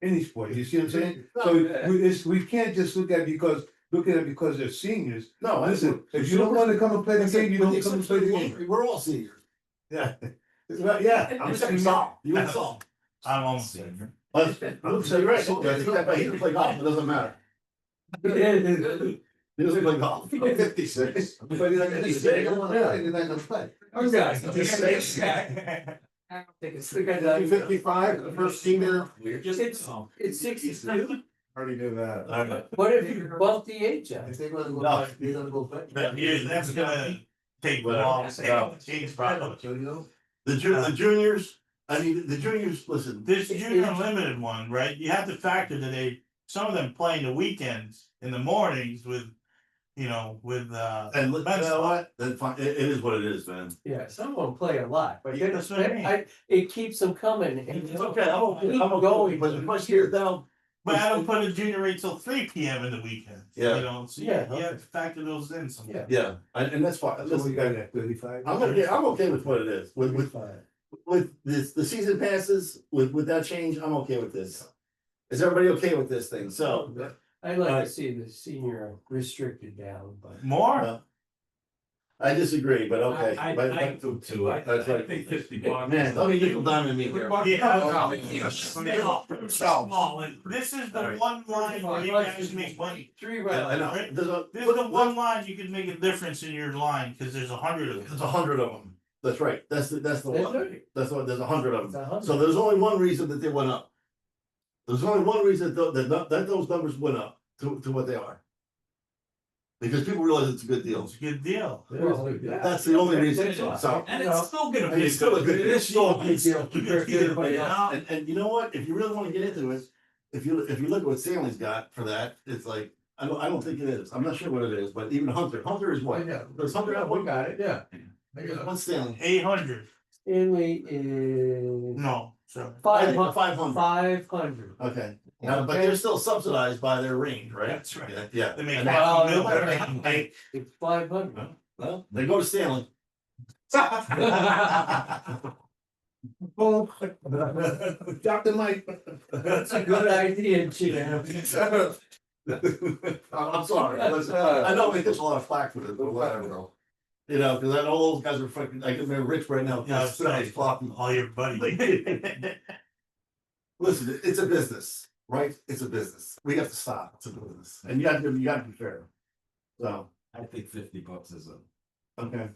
Any sport, you see what I'm saying? So we can't just look at it because they're seniors. No, Listen, if you don't wanna come and play the game, you don't come and play the game. We're all seniors. Yeah. Well, yeah. I'm saying Saul, you and Saul. I'm almost senior. But, so you're right, so I think that, but he doesn't play golf, it doesn't matter. He doesn't play golf. I'm 56. But you're not gonna say, you don't wanna play, you're not gonna play. Okay. I don't think it's. We got that. 55, the first senior. we're just. It's 62. Already knew that. Okay. What if you bump the age up? If they wanna go No. back, they're gonna go back. That's gonna take Whatever. long, No. change probably. So, you know, The juniors, I mean, the juniors, listen, This junior limited one, right, you have to factor that some of them play in the weekends, in the mornings with, you know, with, and you men's know what, then fine, it is what it is, man. Yeah, some of them play a lot, but Yeah, that's what I mean. it keeps them coming and. It's okay, I'm Keep okay, going. but the question is now, But I don't put a junior rate till 3 PM in the weekends, you Yeah. know, so Yeah, you have to factor those in sometimes. yeah, and that's fine, so we listen, got that 35. I'm okay with what it is, with this, the season passes, with that change, I'm okay with this. Is everybody okay with this thing, so? I'd like to see the senior restricted down, but. More, uh, I disagree, but okay. I but- do too, I That's right. think $50. Man, let me nickel dime me here. this is the one line where you guys make money. 3 Yeah, I rounds. know, there's a, This is the one line you can make a difference in your line, cause there's 100 of there's them. 100 of them, that's right, that's the That's one, right. that's what, there's 100 of It's them. 100. So there's only one reason that they went up. There's only one reason that those numbers went up to what they are. Because people realize it's a good deal. It's a good deal. Well, That's the only reason, so. And it's still gonna And be. it's still a good- it is still a good deal compared to everybody else. And you know what, if you really wanna get into it, if you look at what Stanley's got for that, it's like, I don't think it is, I'm not sure what it is, but even Hunter is what? There's Hunter at We one, got it, yeah. what's Stanley? 800, Stanley is no, so. 500. 500, 500. okay, now, but they're still subsidized by their range, right? That's right. Yeah, They make And half a Well, million. It's 500. well, they go to Stanley. Dr. Mike. That's a good idea, Jim. I'm sorry, listen, I know we get a lot of flack for this, but whatever. You know, cause I know all those guys are fucking, I can remember Rich right now. Yeah, Stanley's flopping. All your buddies. Listen, it's a business, right? It's a business. We have to stop. It's a business. And you gotta be fair. So, I think $50 is a. Okay.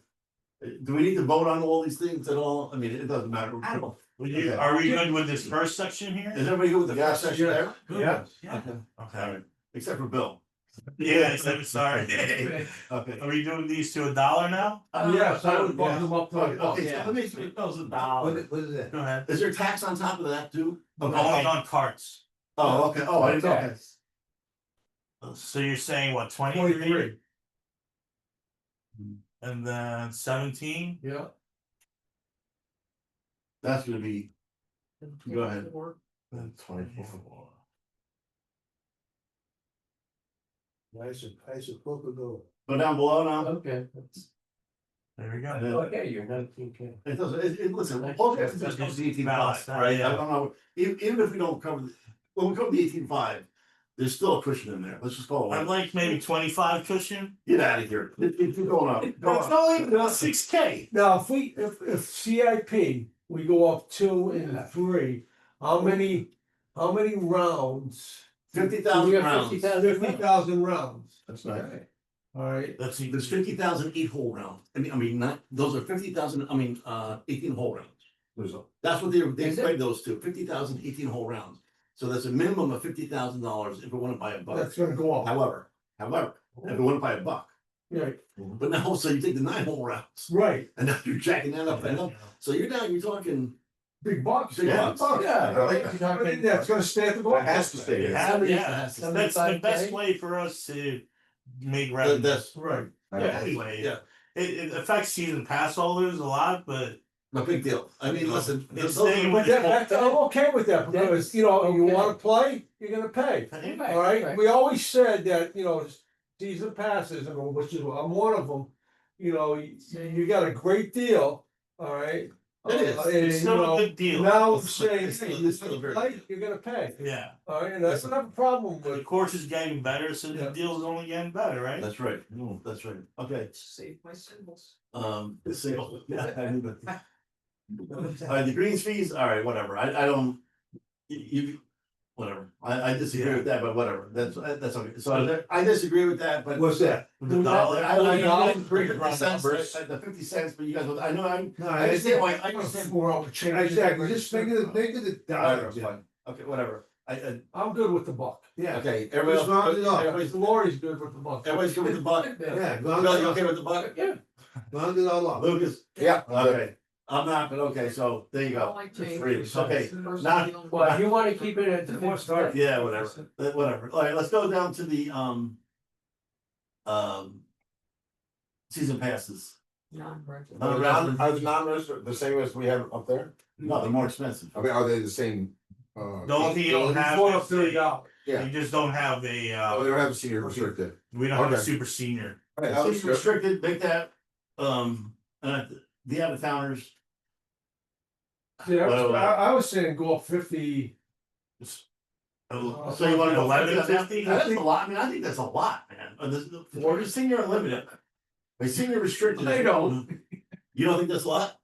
Do we need to vote on all these things at all? I mean, it doesn't matter. I don't. Okay. Are we good with this first section here? Is everybody good with the first section there? Yeah. Okay. Okay, Alright, except for Bill. yeah, I'm sorry. Okay. Are we doing these to $1 now? Yes, I would bump them up to Okay, a buck. so let me see, $1,000. What is that? Go ahead. Is there tax on top of that too? Only Okay. on carts. Oh, okay, oh, I didn't know. Okay. So you're saying what, 23, and then 17? yeah. That's gonna be, go ahead. 24. I suppose to go. Go down below now. Okay. There we go. And then- Okay, you're not thinking. It doesn't, listen, all we have to do is cover the 18.5, right? I don't know, even if we don't cover, when we cover the 18.5, there's still a cushion in there, let's just call it. I'd like maybe 25 cushion. Get out of here, it's going up. Go That's up. only 6K. Now, if CIP, we go up 2 and 3, how many rounds? 50,000 You got rounds. 50,000 rounds, That's nice. alright? Let's see. There's 50,000 8-hole rounds. I mean, not, those are 50,000, 18-hole rounds. That's what they Is it? equate those to, 50,000 18-hole rounds. So that's a minimum of $50,000 if we want to buy a buck. That's gonna go up, However, if we want to buy a buck, right, but now also you take the 9-hole rounds right, and now you're jacking that up and up. So you're talking big bucks. big bucks. Yeah, I like That's gonna stay at the That bottom. has to stay there. Yeah, that's the 75K? best way for us to make revenue. That's Right, Anyway, yeah. it affects season pass holders a lot, but no big deal. I mean, listen, It's those are- staying but I'm okay with that, because, you know, you wanna play, you're gonna pay. Right, Alright, right. we always said that, you know, season passes, and which is, I'm one of them, you know, you got a great deal, alright? It is. And, it's you still know, a good deal. now It's saying, still- hey, it's you still a very play, good you're gonna pay, Yeah, alright, and that's not a problem the with. course is getting better, so Yeah. the deal's only getting better, right? That's right. That's right. Okay. Save my symbols. The single. Yeah. I knew that. The greens fees, all right, whatever. I don't. You, whatever. I disagree with that, but whatever. That's okay. So I disagree with that, but. What's that? The dollar. I agree with the the numbers. 50 cents, but you guys, I know, No, I understand why, I understand. More opportunity. Exactly, just think of the dollar. Alright, fine. Okay, whatever. I'm good with the buck. Yeah. Okay, Just round it up. everybody's, Lori's good with the buck. everybody's good with the buck. Yeah, Bill, you okay with the buck? Yeah. round it all up. Lucas? Yeah. Okay, I'm not, but okay, so there you I go. don't like change. Free, okay, First not- deal. Well, if you wanna keep it at the first start. Yeah, whatever, whatever. Alright, let's go down to the, season passes. Non-resident. Are the non-resident the same as we have up there? No, they're more expensive. I mean, are they the same? The only thing you don't have Going up is a- $30. Yeah. you just don't have a, Oh, they don't have a senior restricted. we don't have a Okay. super senior. Alright, that looks Season good. restricted, make that, the out of towners. Yeah, Well, I was saying go up 50. So you wanna go 11.50? That's a lot, I mean, I think that's a lot, man, for the senior unlimited. A senior restricted. I don't. You don't think that's a lot?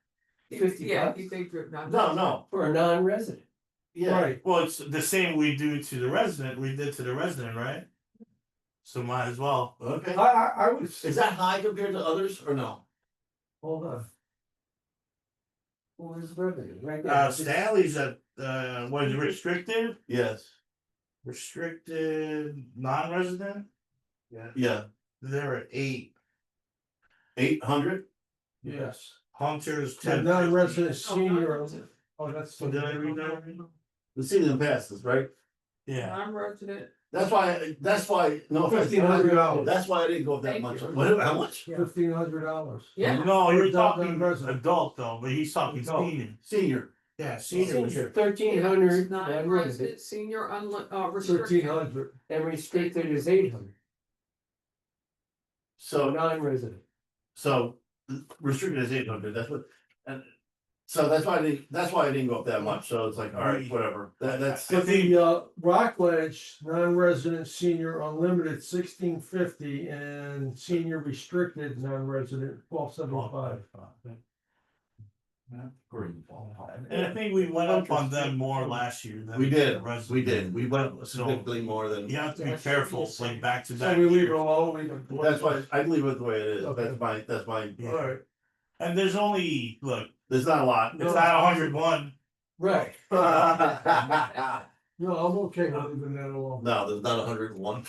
50 Yeah, bucks you think you're not. No, for a non-resident. yeah, Right, Well, it's the same we do to the resident, we did to the resident, right? So might as well. okay. I would. Is that high compared to others or no? Hold on. What is revenue, right there? Stanley's at, what is it, restricted? Yes, Restricted, non-resident? yeah, They're at 800, Yes. Hunters The 10. non-resident senior. Oh, that's. So did I read that? the season passes, right? Yeah, Non-resident, That's why, no. offense, $1,500. That's why I didn't go up that Thank much. you. What, how much? $1,500. yeah. no, you're Adult, talking non-resident. adult though, but he's talking Adult. senior. Senior, Yeah, senior. Senior, 1,300 non-resident, Non-resident, senior, restricted. 1,300. and restricted is 800, so, non-resident. so restricted is 800, that's what, and. So that's why I didn't go up that much, so it's like, alright, whatever, that's. For the Rockledge, non-resident senior unlimited 1,650 and senior restricted non-resident 1,275. And And I think we went up on them more last year. than We the did, rest we of did, them. we went significantly more than. You have to be careful, like back to So back. we leave it years. alone, leave it. That's why, I leave it the way it is, Okay. that's my, Yeah. Alright, And there's only, look, there's not a lot. it's not 101. right, No, no, I'm okay with leaving that alone. there's not 101.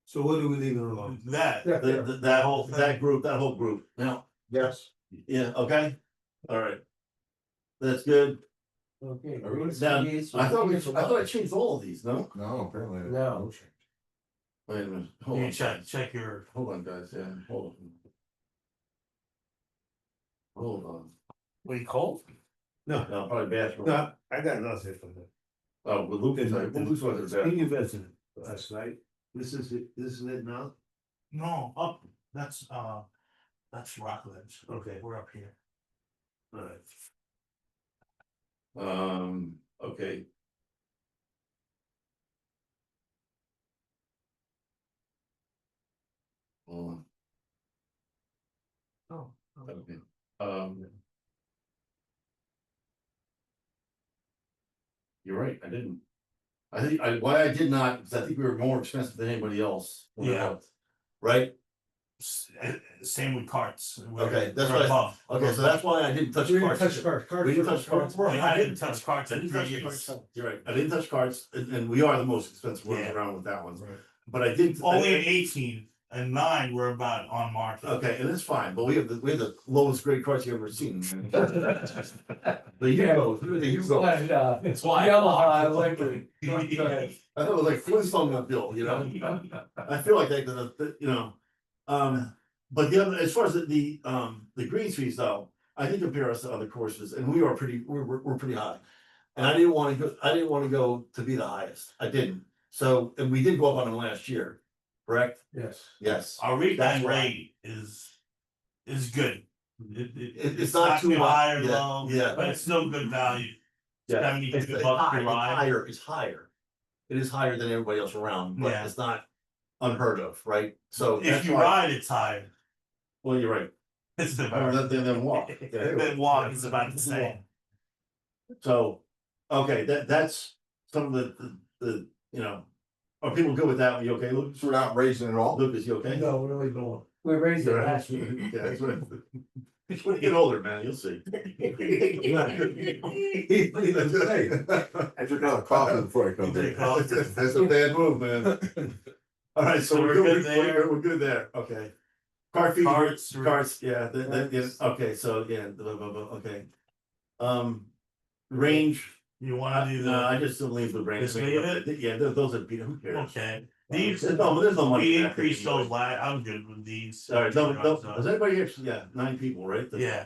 So what do we leave it alone? That, Yeah, That whole, that whole group, now, Yes. yeah, okay, alright. That's good, Okay. Are we now, Yes, I thought yes. I changed all of these, no? No, apparently. No. change. Wait a minute, hold you on, check your, hold on, guys, yeah, hold on. Hold on, wait, cold? No, no, probably bathroom. no, I got nothing from that. Oh, well, Luke is, Luke's one of the Senior resident last night, this is it now? No, up, that's Rockledge. Okay. We're up here. Alright. Okay. Hold on. Oh, Okay, um. You're right, I didn't. I think, why I did not, because I think we were more expensive than anybody else. when I Yeah. looked. Right, Same with carts. We're- Okay, that's we're what I- above. okay, so that's why I didn't touch We didn't carts. touch cards. We didn't touch cards. I didn't touch carts I in didn't 3 touch years. carts. You're right, I didn't touch carts, and we are the most expensive ones Yeah. around with that one, Right. but I did. Only in 18 and 9 we're about on market. Okay, and it's fine, but we have the lowest grade carts you've ever seen. The Yugos, the Yugos. And, It's why. Yamaha electric. I thought it was like Flintstone that bill, you know? I feel like you know, but the other, as far as the green fees though, I think compare us to other courses, and we are pretty, we're pretty high. And I didn't wanna go to be the highest, I didn't, so, and we did go up on them last year, correct? Yes. Yes. Our That's weekend why. rate is good. It's not too high or much, yeah, low, yeah. but it's still good value. Yeah, 72 it's bucks high, per it's ride. higher, it's higher. It is higher than everybody else around, but Yeah. it's not unheard of, right? So. If that's you why- ride, it's higher. Well, you're right. It's the Then walk. Yeah. then walk is about the same. So, okay, that's some of the, you know, are people good with that? You okay, Luke? So we're not raising it all? Luke, is you okay? No, we're really going. we raised it Yeah, last year. that's what. When you get older, man, you'll see. I took another coffee before I come You in. take coffee. That's a bad move, man. All right, so So we're we're good good there. we're good there, okay. Car fees, Carts, carts, yeah, yes, okay, so, yeah, okay. Range. You wanna do No, I the, just don't leave the range. Just leave it? Yeah, those are, who cares? okay, these, There's no money. we back increased anyway. those I'm good with these. All right, does anybody actually, yeah, 9 people, right? Yeah,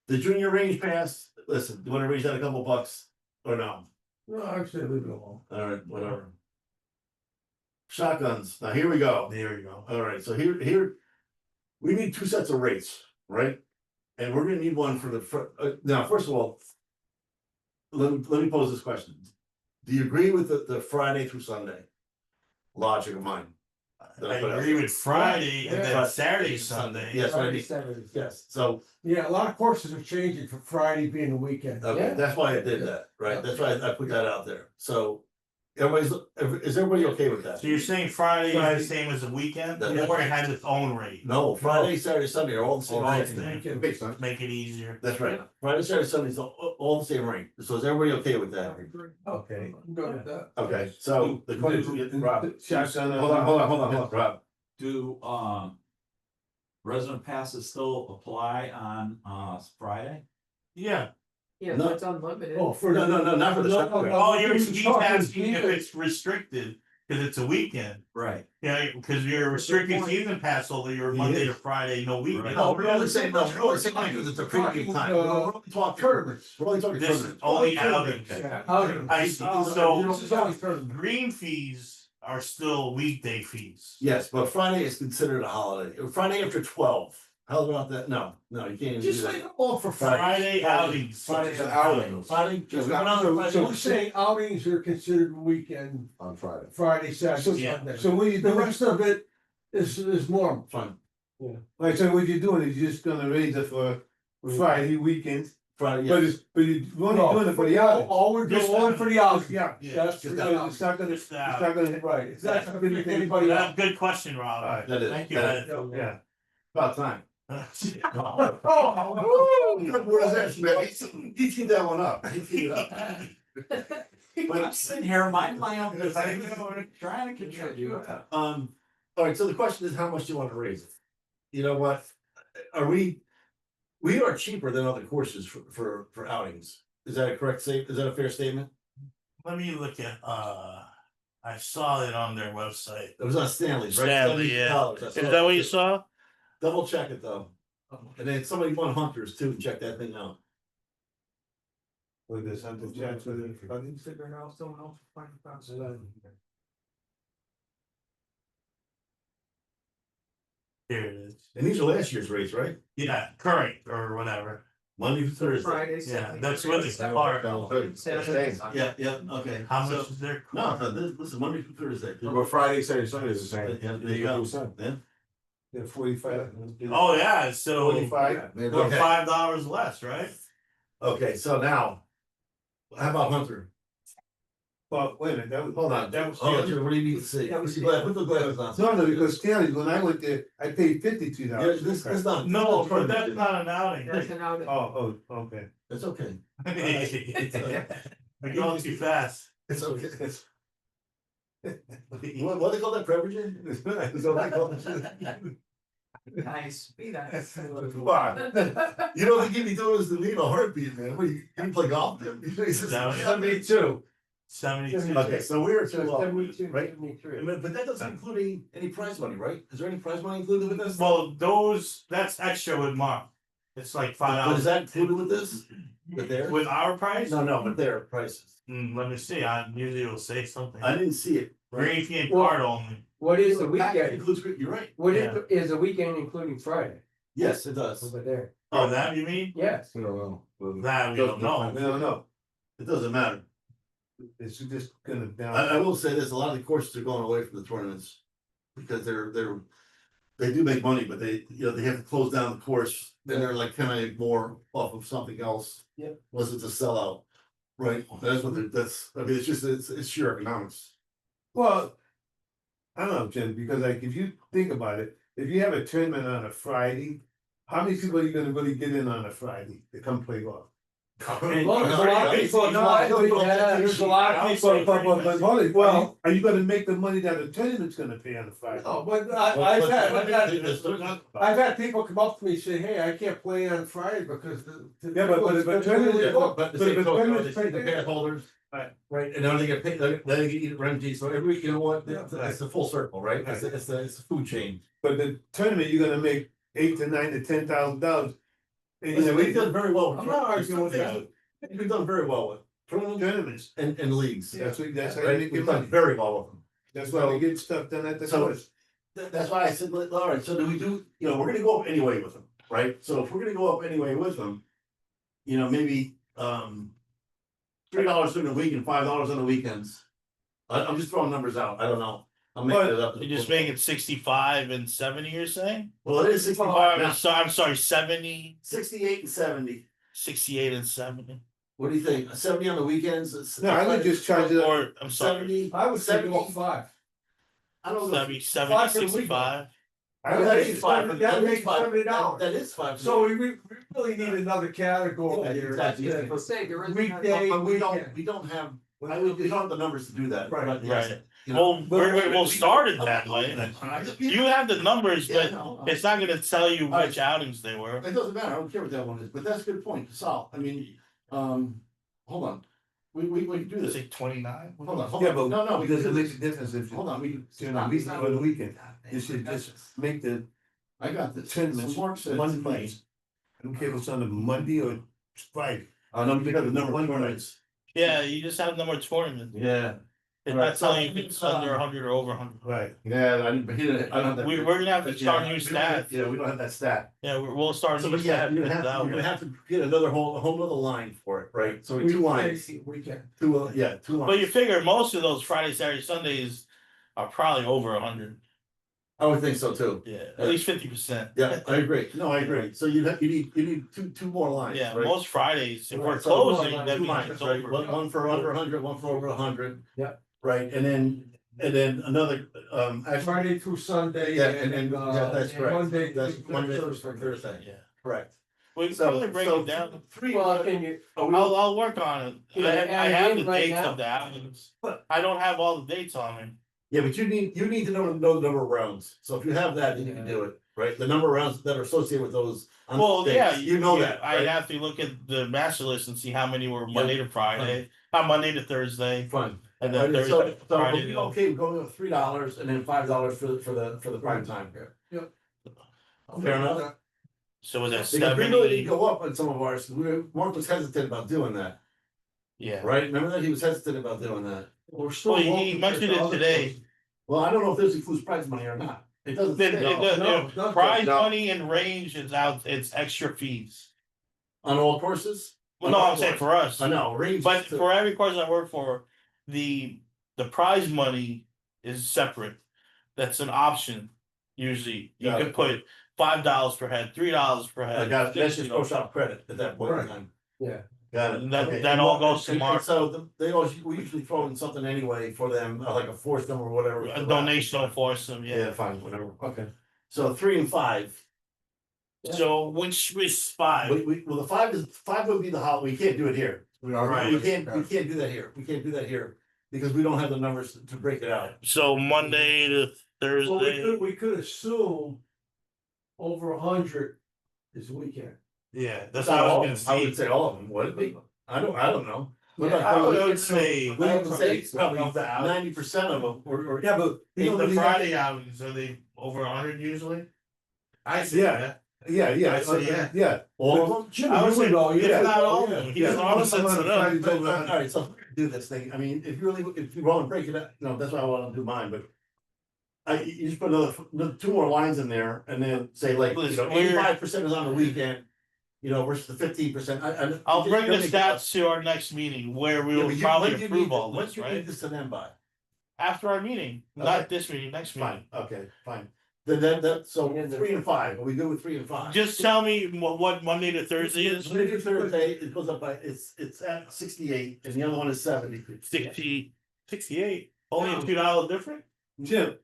The junior range pass, listen, you wanna raise that a couple bucks, or no? No, actually, leave it alone. All right, whatever. Shotguns, now here we go. there you go. All right, so here, we need 2 sets of rates, right? And we're gonna need one for now, first of all. Let me pose this question. Do you agree with the Friday through Sunday? Logic of mine. I agree with Friday and Yeah. then Saturday, Sunday. Yes, I Friday, mean, Saturday. yes, so, Yeah, a lot of courses are changing for Friday being a weekend. okay, Yeah. that's why I did that, right? That's why I put that out there, so. Is everybody okay with that? So you're saying Friday Friday. is the same as the weekend, That- or it has its own rate? No, Friday, Saturday, Sunday are all the same All rate. the same. Makes sense. Make it easier. That's right, Friday, Saturday, Sunday is all the same rate, so is everybody okay with that? Okay. I'm good with that. Okay, so the question, Rob, Shotgun. hold on, Rob. Do, resident passes still apply on, Friday? Yeah. Yeah, No. that's unlimited. Oh, for. No, not for the shotgun. Oh, you're He's he's talking asking if season. it's restricted, cause it's a weekend. Right. Yeah, because you're restricted season pass holder, you're Monday to Friday, no weekend. No, we're only saying, because it's a premium time. We're only talking Tournaments. We're only talking This is tournaments. only Tournaments, outings. yeah, outings. I see. You So know, it's always tournaments. green fees are still weekday fees. Yes, but Friday is considered a holiday, Friday after 12, how about that? No, you can't even do Just leave that. it alone for Friday. Friday outings. Friday's an outing. Friday, just going on So Friday. we're saying outings are considered weekend, On Friday. Friday, Saturday, Yeah. Sunday. So what do you The do? rest of it is normal. Fine, Right, so what you're doing is you're just gonna raise it for Friday weekends, Friday, but yeah. you're only No, doing it for the outing. All we're doing, Just only that. for the outing. Yeah. Yeah. That's Just for that. the So outing. it's not gonna, Just it's not gonna. Right, it's not gonna be anybody else. Good question, Rob. Alright. That is. Thank you. that Ed. Yeah. About time. Oh, Where is that, man? He teed that one up. He teed it up. But I'm sitting here minding my own business, trying to contribute. All right, so the question is, how much do you want to raise it? You know what? Are we are cheaper than other courses for outings. Is that a correct is that a fair statement? Let me look at, I saw it on their website. It was on Stanley's, right? Stanley, yeah. $70. I Is saw that what you it. saw? Double check it though. And then somebody won Hunters too, check that thing out. With this, something, Jack, so then- Here it is. And these are last year's rates, right? Yeah, current or whatever. Monday through Thursday. Fridays. Yeah, that's what it's hard. Yeah, yeah, okay. How So- much is their? No, no, this is Monday through Thursday. But Friday, Saturday, Sunday is the same. Yeah, there you go. Yeah. Yeah, 45. Oh, yeah, so $45. Maybe we're Okay. $5 less, right? Okay, so now, how about Hunter? But wait a minute, that was. Hold on, That was. hold on, what do you need to see? That was- Put the glasses on. No, no, because Stanley, when I went there, I paid $52. Yeah, this is not. No, but that's not an outing. That's an outing. Oh, okay. It's okay, We're going too fast. it's okay. What do they call that, Prevagen? Is that what they call that? Nice, be nice. Come on, you don't think he'd be doing this to me in a heartbeat, man, what, you play golf? No. Me too. 72. Okay, so we're So too low, 72, right? 73. But that doesn't include any prize money, right? Is there any prize money included with this? Well, that's extra with Mark. It's like But is $5. that included with this? With theirs? With our price? No, but their prices. Let me see, I usually will say something. I didn't see it. Green fee and Well- card only. What is the That weekend? includes, you're right. What Yeah. is the weekend including Friday Yes, it does. over there? Oh, that you mean? Yes. I don't know. That we don't know. No, It doesn't matter. it's just gonna I down. will say this, a lot of the courses are going away from the tournaments. Because they do make money, but they have to close down the course, then they're like, can I more off of something else? Yep. Unless it's a sellout, right? That's what I mean, it's sheer economics. Well, I don't know, Jim, because like, if you think about it, if you have a tournament on a Friday, how many people are you gonna really get in on a Friday to come play golf? Well, there's a lot of people, there's a lot of people. But hold it, well, are you gonna make the money that the tournament's gonna pay on a Friday? No, but I've had people come up to me and say, hey, I can't play on Friday because the. Yeah, but tournament- But the But same the token, tournaments they pay- the pass holders. Right. Right, and then they get paid, then they get eat rent, so every week, you know what, Yeah. it's the full circle, right? It's the food chain. But the tournament, you're gonna make $8,000 to $9,000 to $10,000. And you know, We've done very well. with I'm not arguing with tournaments. We've done very well with tournaments tournaments, and leagues. that's how you Right, make we've your done money. very well with them. That's why they get stuff done at the So- course. That's why I said, all right, so do we do, we're gonna go up anyway with them, right? So if we're gonna go up anyway with them. Maybe, $3 during the week and $5 on the weekends. I'm just throwing numbers out, I don't know. I'm making it up. You just make it 65 and 70, you're saying? Well, it is 65 now, I'm sorry, 70, 68 and 70. 68 and 70. What do you think? 70 on the weekends? No, I would just charge it up. Or, I'm sorry, 70. I would say go 70. 5. I don't know. 70, Five for the 65. I would That say is five. That That is makes five. $70. That is five. So we really need another category Yeah, here. exactly. That's Let's say there is. Weekday. But we don't weekend. have, we don't have the numbers to do that. Right, but yes, right. you know. We'll start it that way. You have the numbers, Yeah, but no, it's not gonna tell you Alright. which outings they were. It doesn't matter, I don't care what that one is, but that's a good point, Sal, hold on. We can do It's this, like 29. hold on, Yeah, but no, we can because do it makes this, a difference if hold on, we. you're on a weekend or the weekend. You should just make the I got this. tournaments So Mark said it's Monday. Monday. I don't care if it's on a Monday or Friday. No, because the number of tournaments. Yeah, you just have number tournament. Yeah. It's Alright, not telling you so- if it's under 100 or over 100. Right. Yeah, I don't have that. We're gonna have to start new stats. Yeah, we don't have that stat. Yeah, we'll start So, new but yeah, stats. you're gonna have to get a whole other line for it, right? So two lines, Weekend. two lines. But you figure most of those Friday, Saturday, Sundays are probably over 100. I would think so too. Yeah, at least 50%. Yeah, I agree. No, I agree. So you need two more lines, Yeah, right? most Fridays, if we're Right, so closing, two that means lines, it's right? over. One for under 100, one for over 100. Yeah. Right, and then another, actually, Friday through Sunday. yeah, and then, yeah, that's and correct. Monday. That's through Monday through Thursday. Thursday, Yeah, correct. we can So, really break so it down. three, Well, can you, I'll work on it. Yeah, I have the right dates now. of the outings. I don't have all the dates on me. yeah, but you need to know the number of rounds. So if you have that, then you can do it, right? The number of rounds that are associated with those. Well, yeah, dates. You know yeah, that, I'd right? have to look at the master list and see how many were Monday to Friday, not Monday to Thursday, Fine. and then Right, so, Thursday, so Friday. we're to- okay, we're going with $3 and then $5 for the prime time. Yep. Fair enough. So was that Because we really didn't 70? go up on some of ours, Mark was hesitant about doing that, Yeah. right? Remember that? He was hesitant about doing that. We're still. Well, he welcome mentioned to it other today. places. Well, I don't know if this includes prize money or not. It doesn't say no, Prize no. money and range is out, it's extra fees. on all courses. Well, no, I'm saying for us, I know, range. but for every course I work for, the prize money is separate. That's an option, usually. You Got can it. put $5 per head, $3 per head. I got it, that's just $6, pro shop credit at that point in Right. time. yeah, Got it. And that- Okay. that And all what- goes to and Mark. So they always, we usually throw in something anyway for them, like a force them or whatever. A donation will force them, Yeah, yeah. fine, whatever, okay. So 3 and 5. So which was five? Well, the 5 would be the hol, we can't do it here. We are. Right. We can't do that here. We can't do that here. Because we don't have the numbers to break it out. So Monday to Well, Thursday. we could assume over 100 is weekend. Yeah, that's Not what I all was of gonna them. I would see. say all of them, would it be? I don't know. Yeah, I would say, We would say probably Of the out- 90% of them, or. Yeah, but. you know, the when you- Friday outings, are they over 100 usually? I see, Yeah. yeah. Yeah, I say, yeah. yeah. All of them? Jim, I you would say, would know, if yeah. not all of Yeah, them, he yeah. doesn't want to Some set of it the up. Fridays All over. right, so do this thing. I mean, if you want to break it up, no, that's why I want to do mine, but. You just put another 2 more lines in there and then say like, Listen, we're- 85% is on the weekend. Versus the 15%. I'll bring the stats to our next meeting where we will probably approve all When this, do you right? need this to them by? After our meeting, Okay. not this meeting, next Fine, meeting. okay, fine. Then, so And then- 3 and 5, are we good with 3 and 5? Just tell me what Monday to Thursday is. Monday to Thursday, it goes up by, it's at 68 and the other one is 70. 68, only a $2 difference? Jim,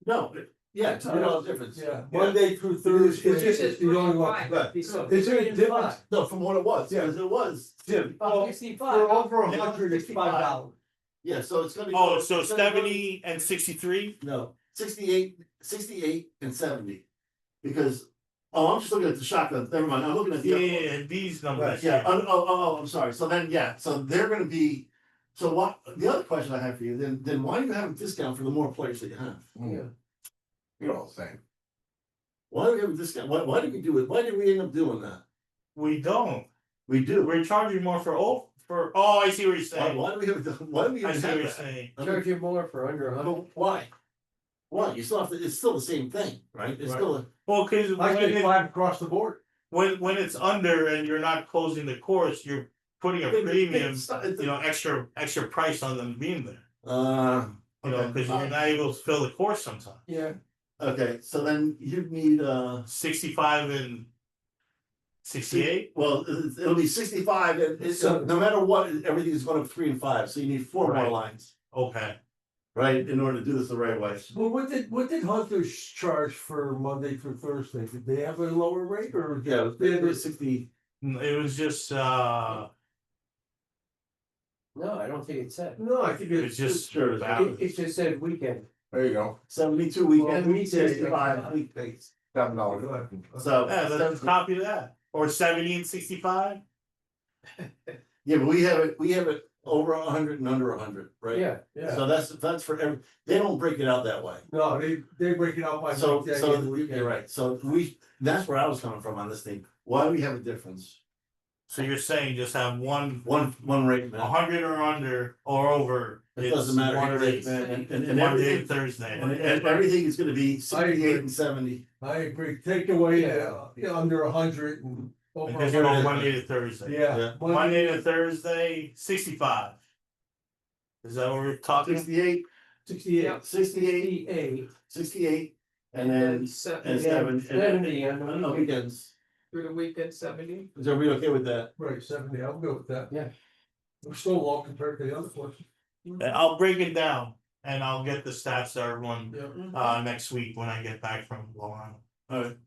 No, yeah, it's $2 difference. Yeah, Monday through Thursday. It's just- is the only one. but Be so- is there a difference? No, from what it was, Yeah. because it was. Jim, Well, 65. For over Yeah, 100, it's $5. Yeah, so it's gonna be. Oh, so it's gonna go- 70 and 63? No, 68 and 70. Because, I'm just looking at the shotgun, never mind, I'm looking at the. other one. Yeah, these numbers. Yeah, I'm sorry, so then, yeah, so they're gonna be, so what, the other question I have for you, then why do you have a discount for the more players that you have? You're all the same. Why do we have a discount, why did we do it, why did we end up doing that? We don't. We do, We're charging more oh, I see what you're why, saying. why do we have, why do we I even see have what you're that? saying. I mean, Charge you more for under 100. but why? Why, you still have to, it's still the same thing, right, it's still a, Well, cause I when, think 5 across the board. when it's under and you're not closing the course, you're putting a premium, extra price on them being there. okay. Cause you're not able to fill the course sometimes. Yeah, Okay, so then you need, 65 and 68? well, it'll be 65, and it's, no matter what, everything is going up 3 and 5, so you need 4 more Right. lines, Okay. right, in order to do this the right way. Well, what did Hunters charge for Monday through Thursday? Did they have a lower rate or? Yeah, They it was was 60, It was just, no, I don't think it said. No, I think it's it's just. sure, It just said weekend. There you go. 72 weekend, Well, weekdays, 65 weekdays. $7. So, Yeah, let's copy that. Or 70 and 65? yeah, but we have it over 100 and under 100, right? Yeah, yeah. So that's for every, they don't break it out that way. No, they break it out by So, weekday so and weekend. you're right, so that's where I was coming from on this thing, why do we have a difference? So you're saying just have one One rate, man. 100 or under or over. It doesn't matter, One and, rate. and Monday to everything, Thursday. and everything is gonna be 68 and 70. I agree. Take away under 100 and over. Because you're on 100. Monday to Thursday. Yeah. Monday to Thursday, 65. Is that what we're talking? 68, 68. 68, 68. 68, And then, and 70 on the on the weekends. through the weekend 70. Is everybody okay with that? Right, 70, I'll go with that. Yeah. We're still low compared to the other places. And I'll break it down and I'll get the stats to everyone Yeah. next week when I get back from Long Island. Alright.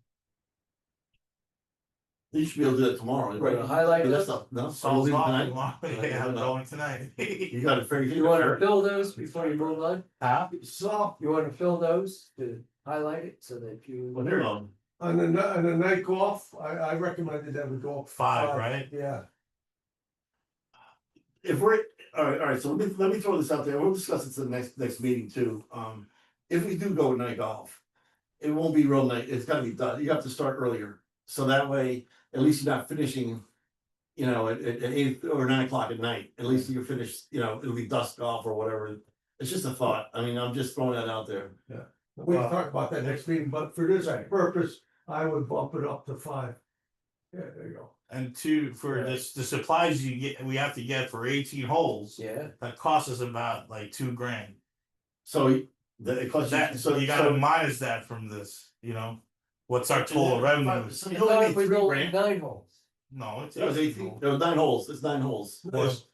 You should be able to do that tomorrow. Right, highlight That's this. not, no, So I'll I'll leave it talk tonight. tomorrow. Yeah, I'm going tonight. You got it figured. You wanna fill those before you move on? Huh? So, You wanna fill those to highlight it so that you. well, here, On the night golf, I recommended that we go up. 5, right? Yeah, if we're, alright, so let me throw this out there, we'll discuss it to the next meeting too, if we do go with night golf. It won't be real night, it's gotta be done, you have to start earlier, so that way, at least you're not finishing. You know, at 8 or 9 o'clock at night, at least you finish, you know, it'll be dusk off or whatever. It's just a thought, I mean, I'm just throwing that out there. we can talk about that next meeting, but for this purpose, I would bump it up to 5. Yeah, there you go. And 2, for this, the supplies we have to get for 18 holes, Yeah, that costs us about like $2,000. So, it costs you, That, so you gotta minus that from this, you know? What's our total revenue? So I you thought only if we need roll 3 grand, 9 holes. No, it's that was 18, there was 9 holes, it's 9 holes.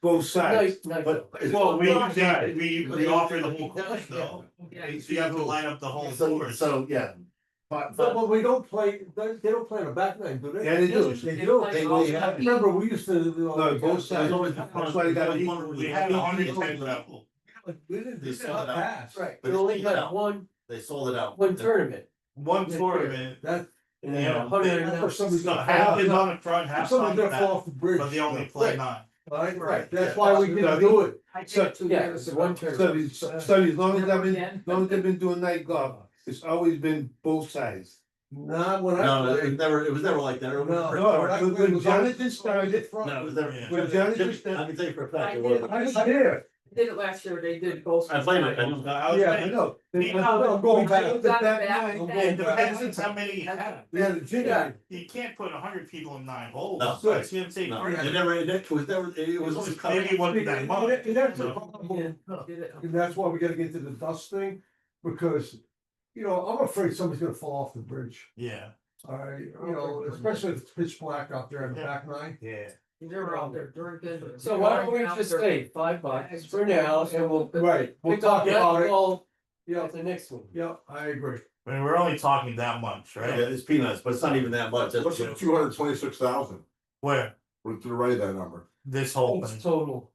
Both sides. Night But. Well, we offer the whole course though. Yeah. So you have to line up the whole So, course. so, yeah. But we don't play, they don't play on the back nine, do they? Yeah, they do. They do. They I remember we used to. No, both sides. That's why you gotta eat. We had 110 level. We didn't, They this sold it out. pass. Right, But we only it's got out. one They sold it out. tournament. One tournament, That, And then Yeah. 100 that's where somebody's so gonna half fall is off. on the front, half on Somebody's the gonna fall back, off the bridge. but they only play 9. Right, that's why we didn't do it. I So- did 2 Yeah, years it's ago. one tournament. So as long as I've been, Yeah. as long as I've been doing night golf, it's always been both sides. Not when I. No, played. it was never like that. It was No, first no, started. when Jonathan started- No, it was never. Yeah. When Jonathan I started- can tell you for a fact. I it did. wasn't. I did. Did it last year, they did both. I played it. I was Yeah, I know. You I'm going back. Got it back. It depends on how many you have. Yeah, the junior. You can't put 100 people in 9 holes. No. So it's gonna take. No, forever. it never, it was never, it was always covered. Maybe it wasn't that much. And that's the No. problem. Did it. And that's why we gotta get to the dust thing, because, you know, I'm afraid somebody's gonna fall off the bridge. Yeah, Alright, you know, especially if it's pitch black out there in the back nine. yeah. They were out there drinking. So why don't we just say $5 for now and we'll Right, we'll pick up talk about it. all, the next one. Yeah, I agree. I mean, we're only talking that much, Yeah, right? it's peanuts, but it's not even that much. What's That's, the 226,000? Where? What's the right of that number? This whole It's thing, total.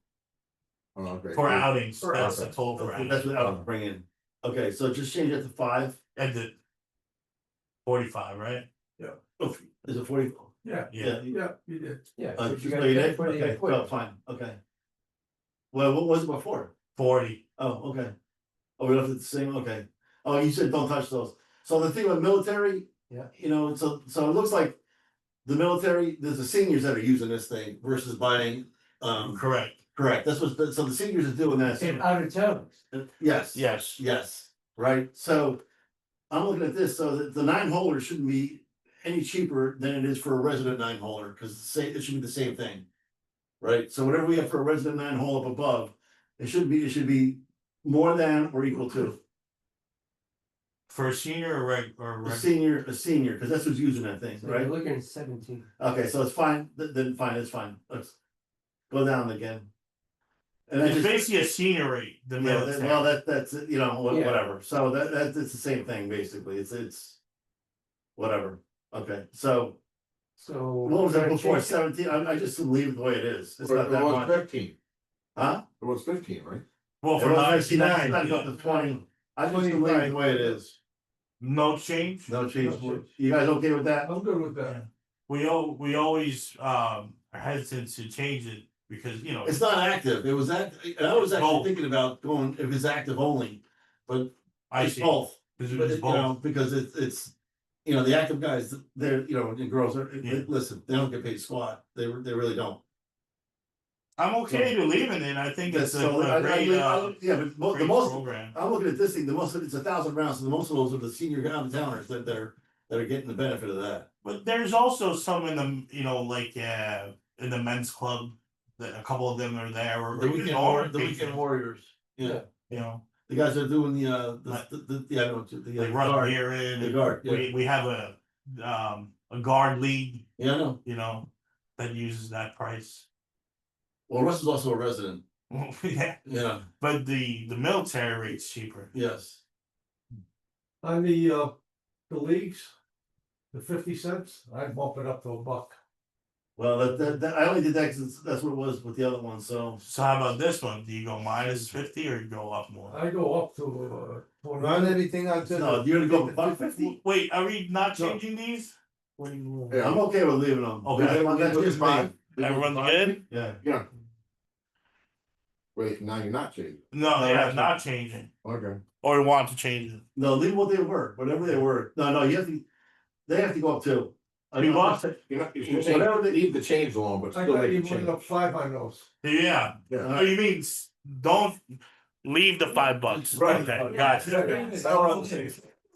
Oh, okay. for outings, For that's the outings. total for outings. that's what I was bringing. Okay, so just change it to 5. And the 45, right? Oh, is it 40? Yeah, Yeah. yeah, you did. Yeah. Oh, but you just gotta so you pay did? for the Okay, equipment. oh, fine, okay. Well, what was it before? 40. Oh, okay. Oh, we left it the same, okay. Oh, you said don't touch those. So the thing with military. Yeah. You know, so it looks like the military, there's the seniors that are using this thing versus buying, Correct. correct, that's what, so the seniors are doing And that. out of town. Yes. Yes. Yes, right, so I'm looking at this, so that the 9-holer shouldn't be any cheaper than it is for a resident 9-holer, cause it should be the same thing. Right, so whatever we have for a resident 9-hole up above, it should be more than or equal to For a senior or a regular? senior, cause that's who's using that thing, So right? you're looking at 17. Okay, so it's fine, then fine, it's fine, let's go down again. And I It's just, basically a senior rate, the yeah, military. well, that's, you know, Yeah. whatever, so that's the same thing, basically, it's. Whatever, okay, so So. what was we're that gonna before, change it. 17, I just leave it the way it is, it's not It that was much, 15. huh? It was 15, right? Well, It for was 99, 99, up to 20, I just leave it the way it is, no change. no change, No change. you guys okay with that? I'm good with that. We always are hesitant to change it because, you know. It's not active, it was that, and I was actually Both. thinking about going, if it's active only, but I it's see. both. Because it But, was you know, both. because it's, you know, the active guys, they're, you know, and girls are, Yeah. listen, they don't get paid squat, they really don't. I'm okay to leaving it. I think it's So, a great, yeah, but the great most, program. I'm looking at this thing, the most, it's 1,000 rounds, and the most of those are the senior out of towners that are getting the benefit of that. But there's also some in the, you know, like, in the men's club, that a couple of them are there or. The even weekend more the weekend patrons, warriors, yeah, You know, The guys that are doing yeah, I know, Like run guard, beer in. the guard, yeah, We have a guard league, yeah, I know. you know, that uses that price. Well, Russ is also a resident, Yeah, yeah, but the military rate's cheaper. yes. On the leagues, the 50 cents, I bump it up to $1. Well, I only did that because that's what it was with the other one, so. So how about this one? Do you go minus 50 or you go up more? I go up to 20. Run everything out to. No, you're gonna go $1.50? Wait, are we not changing these? Yeah. I'm okay with leaving them. Okay. That's just fine. Everyone's good? Yeah. Yeah. Wait, now you're not changing. No, they are not changing. Okay. Or want to change it. No, leave what they were, whatever they were. No, you have to, they have to go up too. We lost it. You're not, you should leave the change alone, but I still got make you the put change. up 5 on those. Yeah. Yeah. Oh, you mean don't leave the $5? Right. Okay, gotcha.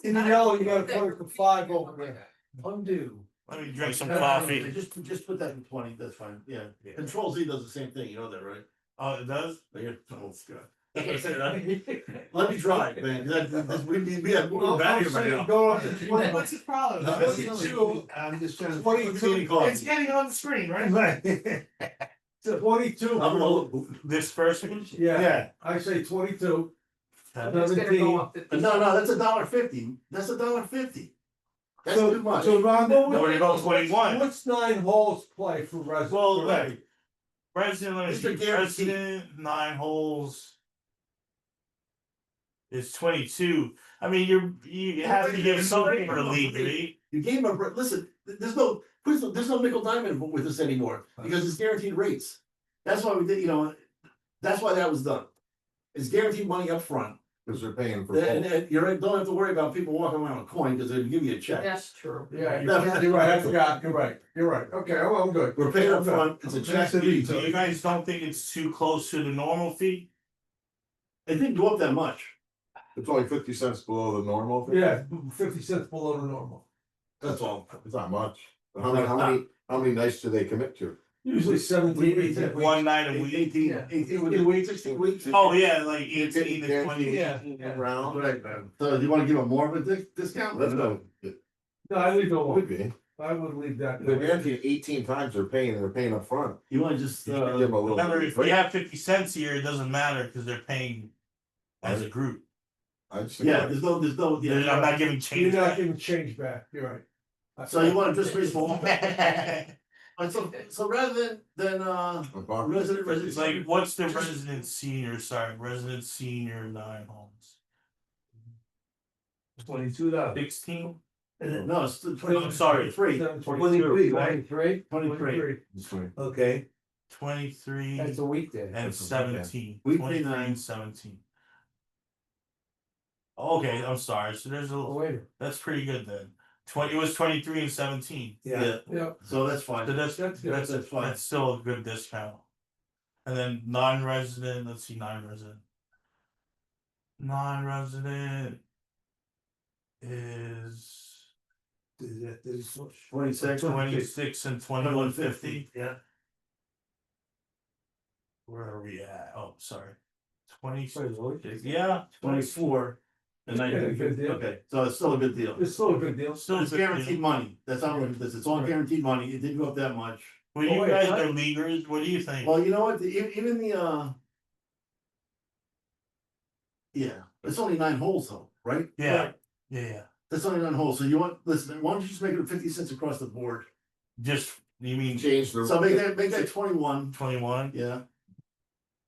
In the yellow, you gotta put it to 5 over there. Undo. Let me drink some coffee. Just put that in 20, that's fine, yeah. Control Z does the same thing, you know that, right? Oh, it does? But you're, oh, God. That's what I said, let me try, man, we have more value right now. Go up to 20. What's the problem? No, It's it's too- I'm just trying to. 22. It's getting on the screen, right? Right. 22. I'm gonna, This first one? Yeah, Yeah, I say 22. It's gonna 17. go up to. no, that's $1.50, that's $1.50. That's so, too much. so Ron, No, we're gonna go 21. What's 9 holes play for residents? Well, right. President, let me It's see, a guarantee. President, 9 holes. Is 22. I mean, you have to give something for the league, right? You gave him a, listen, there's no nickel diamond with this anymore, because it's guaranteed rates. That's why we did, that's why that was done. It's guaranteed money up front. Cause they're paying for. And, both. and you don't have to worry about people walking around with a coin, because they give you a check. That's true. Yeah, you're right, I forgot, you're right, okay, well, I'm good. We're paying up front, it's a check. That's the So you guys don't think it's too close to the normal fee? It didn't go up that much. It's only 50 cents below the normal. thing? Yeah, 50 cents below the normal. That's all. It's not much. How many nights do they commit to? Usually 17, 18 weeks. One night a week? 18 weeks, 16 weeks. Oh, yeah, like 18 to 20. Yeah. Round. Right, so do you wanna give them more of a discount? Let's go. No, I leave it Would alone. be. I would leave that. They're guaranteed 18 times they're paying up front. You wanna just, You should give them a little. Remember, if we have 50 cents here, it doesn't matter because they're paying as a group. I just. yeah, there's no, I'm yeah. not giving You're change. not back. giving change back, you're right. So you wanna just raise for so rather than resident. It's like, what's the resident senior, sorry, resident senior 9 homes? $22. 16? No, it's I'm sorry. 23. 23, right? 23, 23. Okay, 23 that's a weekday. and 17. Weekday 23 night. and 17. Okay, I'm sorry. So there's Oh, a wait, that's pretty good then. It was 23 and 17. yeah. Yeah, So that's fine. So that's good. that's fine. that's still a good discount. And then non-resident, let's see, non-resident. Non-resident is 26. 26 and 2150. Yeah. Where are we at? Oh, sorry. 26. Yeah, 24. And Yeah, 19. good deal. Okay, so it's still a good deal. It's still a good deal. still It's a good guaranteed deal. money. That's how it is. It's all guaranteed money. It didn't go up that much. Well, Oh, you wait, guys what? are leaguers. What do you think? Well, you know what? Even yeah, it's only 9 holes though, right? Yeah. Yeah. That's only 9 holes. So listen, why don't you just make it 50 cents across the board? Just you mean Change the. So make that 21. 21? Yeah.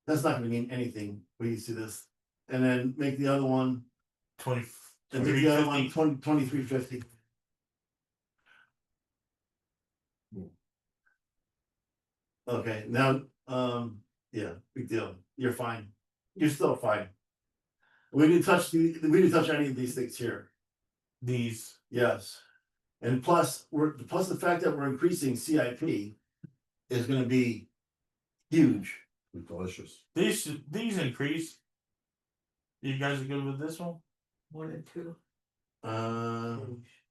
That's not gonna mean anything when you see this. And then make the other one, 20. and make the other one 23.50. Okay, now, yeah, big deal. You're fine. You're still fine. We didn't touch any of these things here. These. Yes. And plus the fact that we're increasing CIP is gonna be huge. Delicious. These increase. You guys are good with this one? 1 and 2.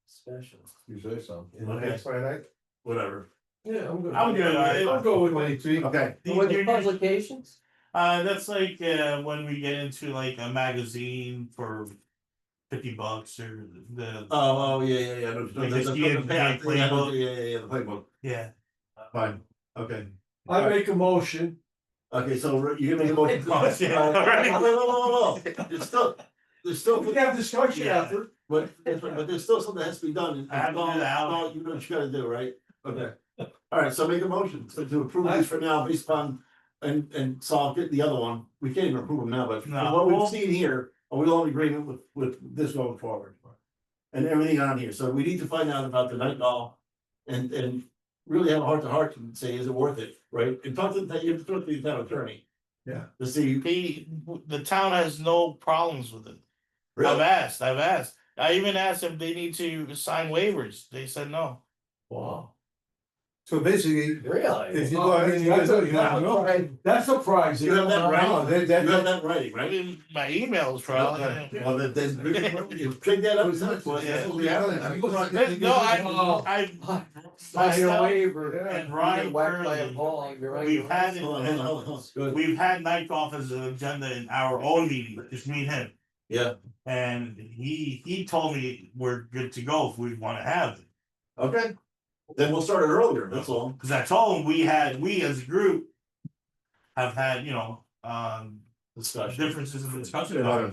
special. You say so. Okay. That's right, Whatever. Yeah, I'm good. I'm good with it. I'll go with 23. Okay. These, What the you're- publications? That's like, when we get into like a magazine for $50 or the, Oh, yeah. Like this ESPN playbook. Yeah, the playbook. yeah. Fine, okay. I make a motion. Okay, so you're gonna make a motion. Oh, shit. No. There's still. We have discussion Yeah. after. But there's still something that has to be done. I have to do that. You know what you gotta do, right? Okay. All right, so make a motion to approve these for now based upon, and so I'll get the other one. We can't even approve them now, but from No. what we've seen here, are we all in agreement with this going forward? And everything on here. So we need to find out about the night golf and really have a heart to heart and say, is it worth it, right? And talk to you have to talk to the town attorney. Yeah. To see. The town has no problems with it. I've asked. I even asked if they need to sign waivers. They said no. Wow. So basically, Really? if you go ahead and you That's go, you know, That's surprising. You have that right? no, You have that, that writing, I right? mean, my emails probably. Well, then you pick that up. and send it to us. That's what we have. No, I Sign a myself waiver. and You Ryan get whacked by a Curley, ball, you're right. we've had Hold on, hold on. Good. we've had night golf as an agenda in our own meeting, just me and him. Yeah, And he told me we're good to go if we wanna have it. okay. Then we'll start it earlier, that's all. Cause I told him we as a group have had, Discussion. differences in discussion. Let him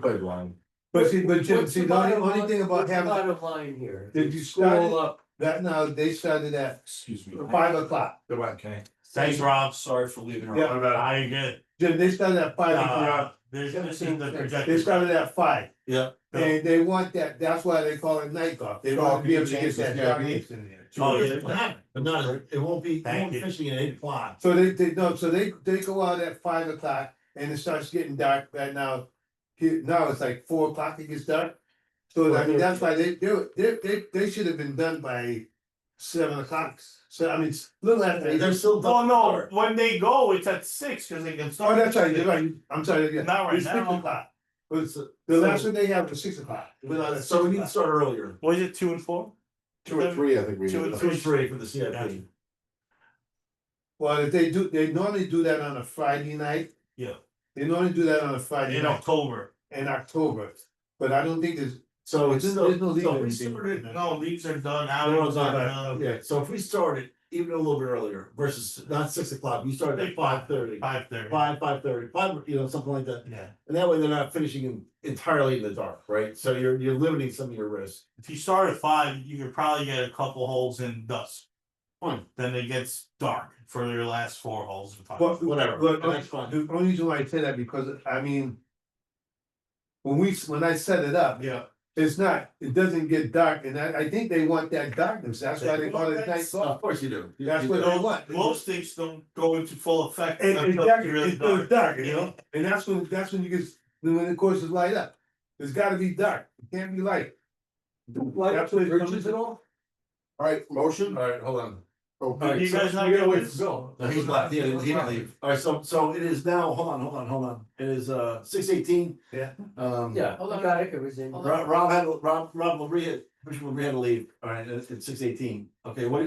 play blind. but Jim, What's see, the the only bottom thing about what's the having, bottom line here? did you Scroll start up. that now, they started at Excuse me. 5 o'clock. Okay, Thanks, Rob. sorry for leaving. Yeah. I get. Jim, they started at 5 o'clock. This is the They projected. started at 5, Yeah. and they want that's why they call it night golf, they want to be able to get that darkness in there. Oh, yeah. But not, it won't be, Thank you. fishing at 8 o'clock. So they go out at 5 o'clock and it starts getting dark right now. Now it's like 4 o'clock, it gets dark. So I mean, that's why they do it, they should have been done by 7 o'clock. So I mean, it's a little after. They're still. Oh, no, when they go, it's at 6, cause they can Oh, start. that's right, you're right, I'm sorry, yeah. Not right It's 6 now. o'clock. But the last one they have was 6 o'clock. It went out at So we 6 need to o'clock. start earlier. Was it 2 and 4? 2 or 3, I think we. Two did. and 2 and 3 for the CIP. Gotcha. Well, if they normally do that on a Friday night. Yeah. They normally do that on a Friday In night October. in October, but I don't think there's. So it's still, There's no legal so if we anything. started. No, leagues are done, No, hours it's are not done. bad. Okay, so if we started even a little bit earlier versus not 6 o'clock, you started at 5:30. 5:30. 5:30, something like that. Yeah, And that way they're not finishing entirely in the dark, right? So you're limiting some of your risk. if you start at 5, you could probably get a couple holes in dusk. Fine. Then it gets dark for your last 4 holes. But Whatever. But That's fine. the only reason why I say that because I mean. When I set it up, Yeah. it doesn't get dark, and I think they want that darkness, that's why they call it night Of golf. course you do. That's what they want. Most things don't go into full effect And until it's exactly, really it's really dark. dark, you know, and that's when you get, when the courses light up. It's gotta be dark, it can't be light. Like That's the what it bridges comes and to. all? Alright, motion? Alright, hold on. Oh, You guys not We gotta good wait with for this? Bill. No, he's left, he didn't leave. Alright, so it is now, hold on. It is 6:18. Yeah. Yeah, Hold on. got it, it was in. Hold on. Rob Labrie, Commissioner Labrie had to leave. Alright, it's 6:18. Okay, what,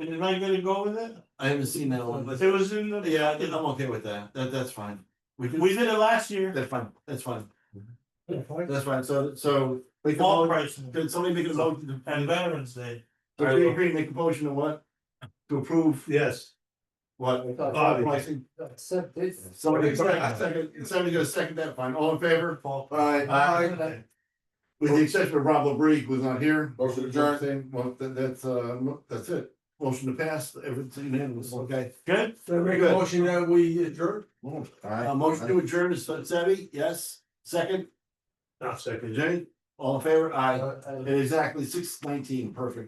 Am I gonna go with it? I haven't seen that one, but It was in the. yeah, I'm okay with that. That's fine. We We did it last year. That's fine, that's fine. Yeah, fine. That's fine, so. Make a Fall motion, price could somebody make a motion? and Veterans Day. So we agree, make a motion on what? To approve Yes. what? Audit. Pricing? Except this. Somebody gonna second that, fine, all in favor? Aye. With the exception of Rob Labrie, who's not here. Motion adjourned. Same, well, that's it. Motion to pass, everything unanimous, okay. Good? So I make a Good. motion that we adjourn. Motion to adjourn is Savvy, yes, second, I'll second. Jenny, all in favor? Aye. Uh, At exactly 6:19, perfect.